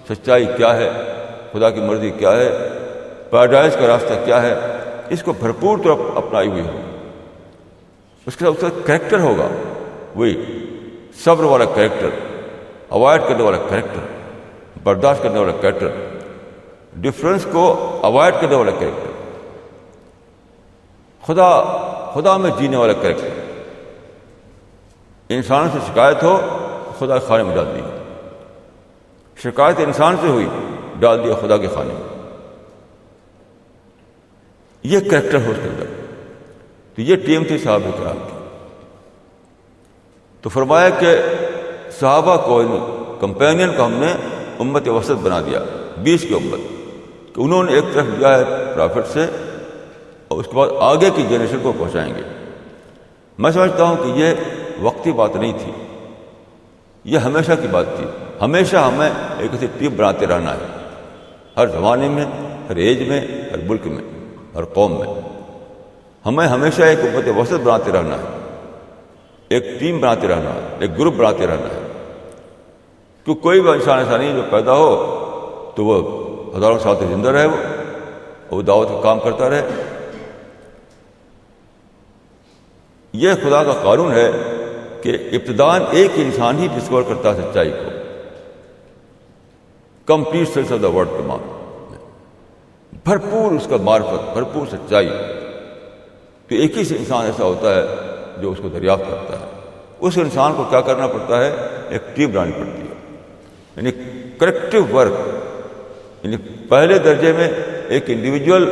Speaker 1: سچائی کیا ہے، خدا کی مرضی کیا ہے، پیراڈائز کا راستہ کیا ہے، اس کو بھرپور طور پر اپنائی ہوئی ہو۔ اس کے ساتھ کریکٹر ہوگا، وہی صبر والا کریکٹر، اوائڈ کرنے والا کریکٹر، برداشت کرنے والا کریکٹر، ڈفرینس کو اوائڈ کرنے والا کریکٹر، خدا میں جینے والا کریکٹر۔ انسان سے شکایت ہو خدا کے خانے میں ڈال دی، شکایت انسان سے ہوئی ڈال دیا خدا کے خانے میں۔ یہ کریکٹر ہو اس کے اندر۔ تو یہ ٹیم تھی صحابہ کرام کی۔ تو فرمایا کہ صحابہ کو، کمپینین کو ہم نے امت وسط بنا دیا، 20 کی امت، کہ انہوں نے ایک طرف لیا ہے پرافٹ سے اور اس کے بعد آگے کی جنریشن کو پہنچائیں گے۔ میں سمجھتا ہوں کہ یہ وقتی بات نہیں تھی، یہ ہمیشہ کی بات تھی۔ ہمیشہ ہمیں ایک ایسی ٹیم بناتے رہنا ہے، ہر زمانے میں، ہر ایج میں، ہر ملک میں، ہر قوم میں۔ ہمیں ہمیشہ ایک امت وسط بناتے رہنا ہے، ایک ٹیم بناتے رہنا ہے، ایک گروپ بناتے رہنا ہے۔ کیونکہ کوئی بھی انسان ایسا نہیں جو پیدا ہو تو وہ ہزاروں سال تک زندہ رہے، وہ دعوت کا کام کرتا رہے۔ یہ خدا کا قانون ہے کہ ابتداءً ایک انسان ہی ڈسکور کرتا ہے سچائی کو، complete sense of the word کے معنی، بھرپور اس کا معرفت، بھرپور سچائی۔ تو ایک ہی سے انسان ایسا ہوتا ہے جو اس کو دریافت کرتا ہے۔ اس انسان کو کیا کرنا پڑتا ہے؟ ایک ٹیم بنانی پڑتی ہے، یعنی کریکٹیو ورک۔ یعنی پہلے درجے میں ایک انڈیویجول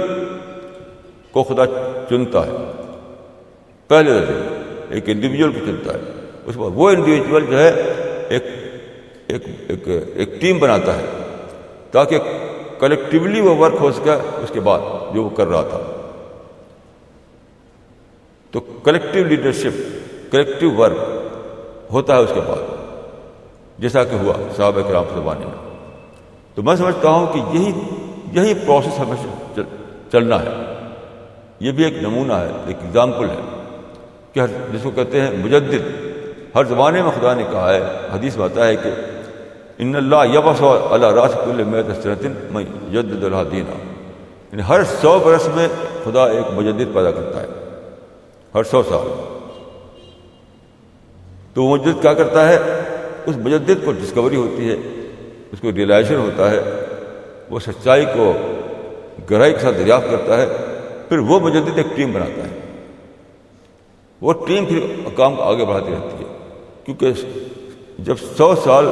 Speaker 1: کو خدا چنتا ہے، پہلے درجے میں ایک انڈیویجول کو چنتا ہے، اس کے بعد وہ انڈیویجول جو ہے ایک ٹیم بناتا ہے تاکہ کلیکٹیولی وہ ورک ہو سکے اس کے بعد جو وہ کر رہا تھا۔ تو کلیکٹیو لیڈرشپ، کلیکٹیو ورک ہوتا ہے اس کے بعد، جیسا کہ ہوا صحابہ کرام کے زمانے میں۔ تو میں سمجھتا ہوں کہ یہی پروسیس ہمیشہ چلنا ہے۔ یہ بھی ایک نمونہ ہے، ایک ایگزامپل ہے کہ جس کو کہتے ہیں مجدد۔ ہر زمانے میں خدا نے کہا ہے، حدیث میں آتا ہے کہ ان اللہ یبعث علی راس کل 100 سنۃ من یجدد لہ دینہ، یعنی ہر 100 برس میں خدا ایک مجدد پیدا کرتا ہے، ہر 100 سال۔ تو وہ مجدد کیا کرتا ہے؟ اس مجدد کو ڈسکوری ہوتی ہے، اس کو ریئلائزیشن ہوتا ہے، وہ سچائی کو گہرائی کے ساتھ دریافت کرتا ہے، پھر وہ مجدد ایک ٹیم بناتا ہے۔ وہ ٹیم پھر کام کو آگے بڑھاتی رہتی ہے، کیونکہ جب 100 سال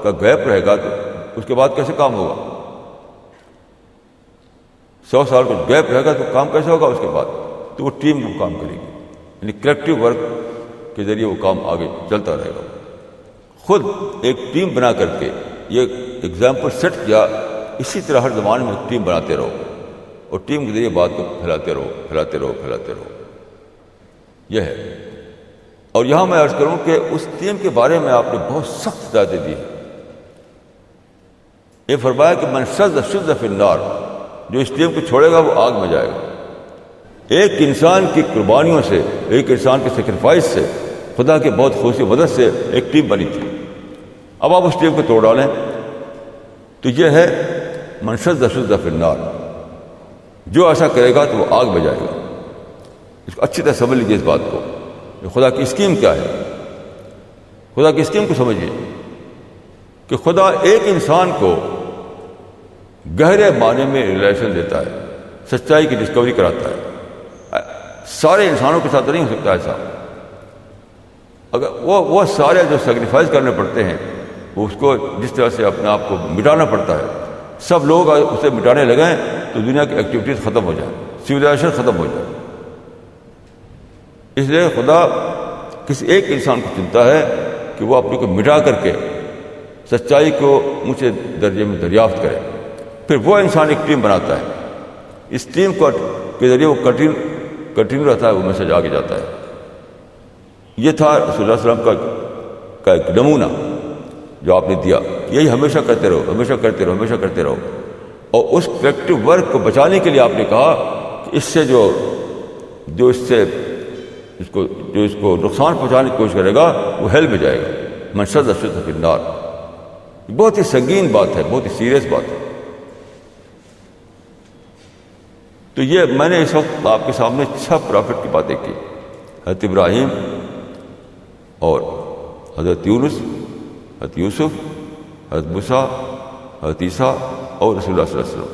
Speaker 1: کا گیپ رہے گا تو اس کے بعد کیسے کام ہوگا؟ 100 سال کا گیپ رہے گا تو کام کیسے ہوگا اس کے بعد؟ تو وہ ٹیم وہ کام کرے گی، یعنی کریکٹیو ورک کے ذریعے وہ کام آگے چلتا رہے گا۔ خود ایک ٹیم بنا کر کے یہ ایگزامپل سیٹ کیا، اسی طرح ہر زمانے میں ایک ٹیم بناتے رہو اور ٹیم کے ذریعے بات کو پھیلاتے رہو۔ یہ ہے۔ اور یہاں میں عرض کروں کہ اس ٹیم کے بارے میں آپ نے بہت سخت ہدایتیں دی ہیں۔ یہ فرمایا کہ من شذ فی النار، جو اس ٹیم کو چھوڑے گا وہ آگ میں جائے گا۔ ایک انسان کی قربانیوں سے، ایک انسان کے سیکریفائس سے، خدا کے بہت خصوصی مدد سے ایک ٹیم بنی تھی۔ اب آپ اس ٹیم کو توڑ ڈالیں تو یہ ہے من شذ فی النار، جو ایسا کرے گا تو وہ آگ میں جائے گا۔ اس کو اچھی طرح سمجھ لیجیے اس بات کو، خدا کی اسکیم کیا ہے۔ خدا کی اسکیم کو سمجھیے کہ خدا ایک انسان کو گہرے معنی میں ریلیشن دیتا ہے، سچائی کی ڈسکوری کراتا ہے۔ سارے انسانوں کے ساتھ نہیں ہو سکتا ایسا، اگر وہ سارے جو سیکریفائز کرنے پڑتے ہیں، وہ اس کو جس طرح سے اپنے آپ کو مٹانا پڑتا ہے، سب لوگ اسے مٹانے لگیں تو دنیا کی ایکٹیویٹیز ختم ہو جائیں، سویلائزیشن ختم ہو جائے۔ اس لیے خدا کسی ایک انسان کو چنتا ہے کہ وہ اپنے کو مٹا کر کے سچائی کو اونچے درجے میں دریافت کرے، پھر وہ انسان ایک ٹیم بناتا ہے، اس ٹیم کے ذریعے وہ کنٹینیو رہتا ہے، وہ میسج آگے جاتا ہے۔ یہ تھا رسول اللہ صلی اللہ علیہ وسلم کا ایک نمونہ جو آپ نے دیا، یہی ہمیشہ کرتے رہو، ہمیشہ کرتے رہو، ہمیشہ کرتے رہو۔ اور اس کلیکٹیو ورک کو بچانے کے لیے آپ نے کہا کہ اس سے جو اس کو نقصان پہنچانے کی کوشش کرے گا وہ ہیل میں جائے گا، من شد فی النار۔ بہت ہی سنگین بات ہے، بہت ہی سیریس بات ہے۔ تو یہ میں نے اس وقت آپ کے سامنے 6 پرافٹ کی باتیں کی، حضرت ابراہیم اور حضرت یونس، حضرت یوسف، حضرت موسیٰ، حضرت عیسیٰ اور رسول اللہ صلی اللہ علیہ وسلم۔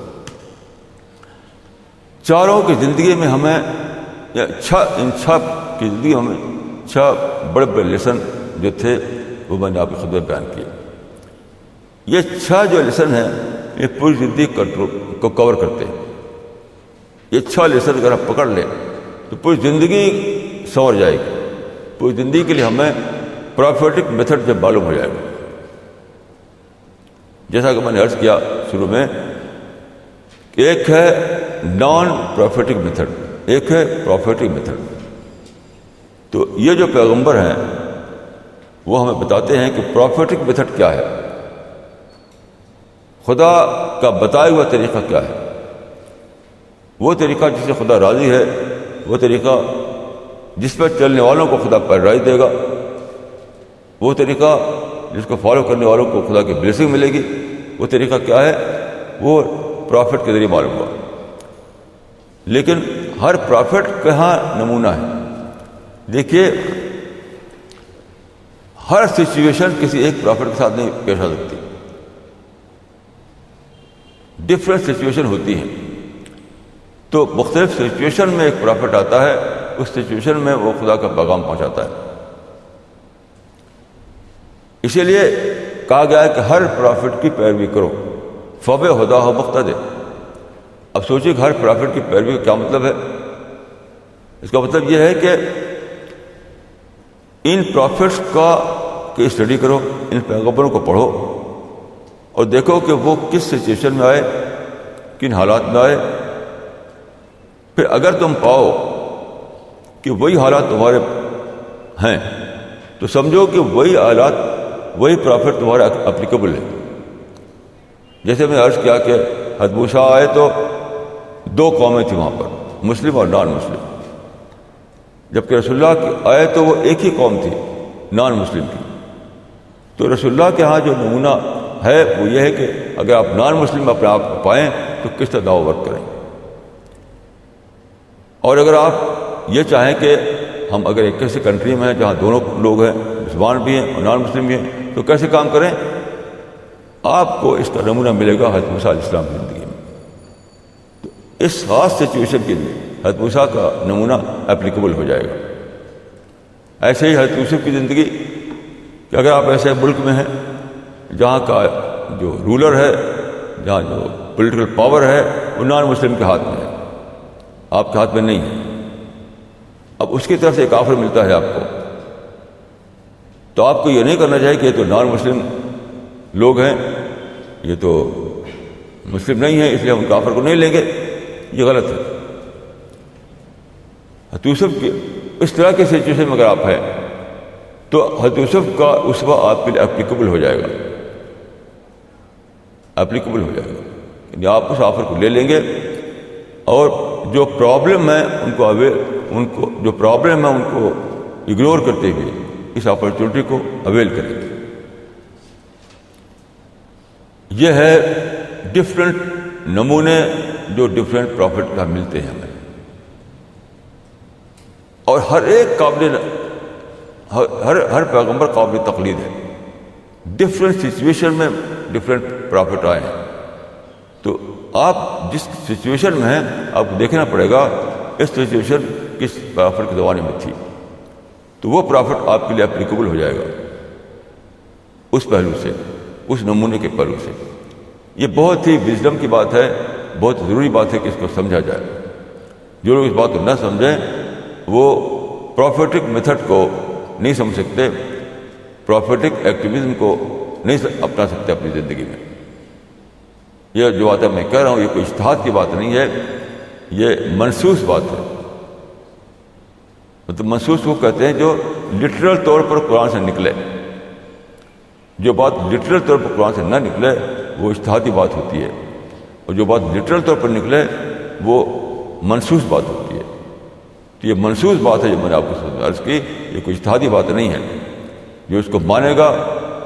Speaker 1: چاروں کی زندگی میں ہمیں ان 6 کی زندگی ہمیں 6 بڑے بڑے لیسن جو تھے وہ میں نے آپ کی خدمت بیان کیے۔ یہ 6 جو لیسن ہیں یہ پوری زندگی کو کور کرتے ہیں۔ یہ 6 لیسن اگر آپ پکڑ لیں تو پوری زندگی سنور جائے گی، پوری زندگی کے لیے ہمیں پروفیٹک میتھڈ سے معلوم ہو جائے گا۔ جیسا کہ میں نے عرض کیا شروع میں، ایک ہے نان پروفیٹک میتھڈ، ایک ہے پروفیٹک میتھڈ۔ تو یہ جو پیغمبر ہیں وہ ہمیں بتاتے ہیں کہ پروفیٹک میتھڈ کیا ہے، خدا کا بتایا ہوا طریقہ کیا ہے، وہ طریقہ جس سے خدا راضی ہے، وہ طریقہ جس پر چلنے والوں کو خدا پیرائی دے گا، وہ طریقہ جس کو فالو کرنے والوں کو خدا کی بلیسنگ ملے گی، وہ طریقہ کیا ہے، وہ پرافٹ کے ذریعے معلوم ہوا۔ لیکن ہر پرافٹ کہاں نمونہ ہے؟ دیکھیے، ہر سچویشن کسی ایک پرافٹ کے ساتھ نہیں پیش آ سکتی، ڈفرینٹ سچویشن ہوتی ہیں۔ تو مختلف سچویشن میں ایک پرافٹ آتا ہے، اس سچویشن میں وہ خدا کا پیغام پہنچاتا ہے۔ اسی لیے کہا گیا ہے کہ ہر پرافٹ کی پیروی کرو، فب ہدا ہو مقتدی۔ اب سوچیے کہ ہر پرافٹ کی پیروی کا کیا مطلب ہے؟ اس کا مطلب یہ ہے کہ ان پرافٹس کی اسٹڈی کرو، ان پیغمبروں کو پڑھو اور دیکھو کہ وہ کس سچویشن میں آئے، کن حالات میں آئے۔ پھر اگر تم پاؤ کہ وہی حالات تمہارے ہیں تو سمجھو کہ وہی حالات، وہی پرافٹ تمہارا اپلیکیبل ہے۔ جیسے میں عرض کیا کہ حضرت موسیٰ آئے تو 2 قومیں تھیں وہاں پر، مسلم اور نان مسلم، جبکہ رسول اللہ آئے تو وہ ایک ہی قوم تھی، نان مسلم کی۔ تو رسول اللہ کے ہاں جو نمونہ ہے وہ یہ ہے کہ اگر آپ نان مسلم اپنے آپ کو پائیں تو کس طرح دعوت ورک کریں، اور اگر آپ یہ چاہیں کہ ہم اگر ایک ایسی کنٹری میں ہیں جہاں دونوں لوگ ہیں، مسلمان بھی ہیں اور نان مسلم بھی ہیں، تو کیسے کام کریں؟ آپ کو اس کا نمونہ ملے گا حضرت موسیٰ علیہ السلام کی زندگی میں۔ تو اس خاص سچویشن کے لیے حضرت موسیٰ کا نمونہ اپلیکیبل ہو جائے گا۔ ایسے ہی حضرت یوسف کی زندگی کہ اگر آپ ایسے ملک میں ہیں جہاں کا جو رولر ہے، جہاں جو پولیٹیکل پاور ہے وہ نان مسلم کے ہاتھ میں ہے، آپ کے ہاتھ میں نہیں ہے، اب اس کی طرف سے ایک آفر ملتا ہے آپ کو، تو آپ کو یہ نہیں کرنا چاہیے کہ یہ تو نان مسلم لوگ ہیں، یہ تو مسلم نہیں ہیں اس لیے ہم ان کا آفر کو نہیں لیں گے، یہ غلط ہے۔ حضرت یوسف کی اس طرح کی سچویشن میں اگر آپ ہیں تو حضرت یوسف کا اسوہ آپ کے لیے اپلیکیبل ہو جائے گا، اپلیکیبل ہو جائے گا، یعنی آپ اس آفر کو لے لیں گے اور جو پرابلم ہے ان کو جو پرابلم ہے ان کو اگنور کرتے ہوئے اس اپرچونٹی کو اویل کریں گے۔ یہ ہے ڈفرینٹ نمونے جو ڈفرینٹ پرافٹ کا ملتے ہیں ہمیں، اور ہر ایک ہر پیغمبر قابل تقلید ہے۔ ڈفرینٹ سچویشن میں ڈفرینٹ پرافٹ آئے ہیں، تو آپ جس سچویشن میں ہیں آپ کو دیکھنا پڑے گا اس سچویشن کس پرافٹ کے زمانے میں تھی۔ تو وہ پرافٹ آپ کے لیے اپلیکیبل ہو جائے گا اس پہلو سے، اس نمونے کے پہلو سے۔ یہ بہت ہی وزڈم کی بات ہے، بہت ضروری بات ہے کہ اس کو سمجھا جائے۔ جو لوگ اس بات کو نہ سمجھیں وہ پروفیٹک میتھڈ کو نہیں سمجھ سکتے، پروفیٹک ایکٹیویزم کو نہیں اپنا سکتے اپنی زندگی میں۔ یہ جو بات ہے میں کہہ رہا ہوں، یہ کوئی اجتہاد کی بات نہیں ہے، یہ منسوس بات ہے۔ مطلب منسوس وہ کہتے ہیں جو لٹرل طور پر قرآن سے نکلے۔ جو بات لٹرل طور پر قرآن سے نہ نکلے وہ اجتہادی بات ہوتی ہے، اور جو بات لٹرل طور پر نکلے وہ منسوس بات ہوتی ہے۔ تو یہ منسوس بات ہے جو میں نے آپ کو عرض کی، یہ کوئی اجتہادی بات نہیں ہے۔ جو اس کو مانے گا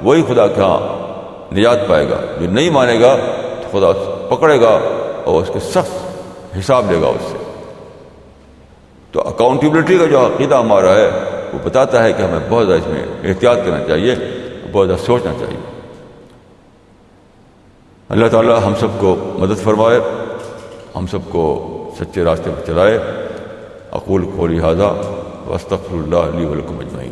Speaker 1: وہی خدا کے ہاں نجات پائے گا، جو نہیں مانے گا تو خدا پکڑے گا اور اس کے سخت حساب لے گا اس سے۔ تو اکاؤنٹیبلٹی کا جو عقیدہ ہمارا ہے وہ بتاتا ہے کہ ہمیں بہت زیادہ اس میں احتیاط کرنا چاہیے، بہت زیادہ سوچنا چاہیے۔ اللہ تعالی ہم سب کو مدد فرمائے، ہم سب کو سچے راستے پر چلائے۔ اقول قولی ھذا واستغفر اللہ لی ولکم اجمعین۔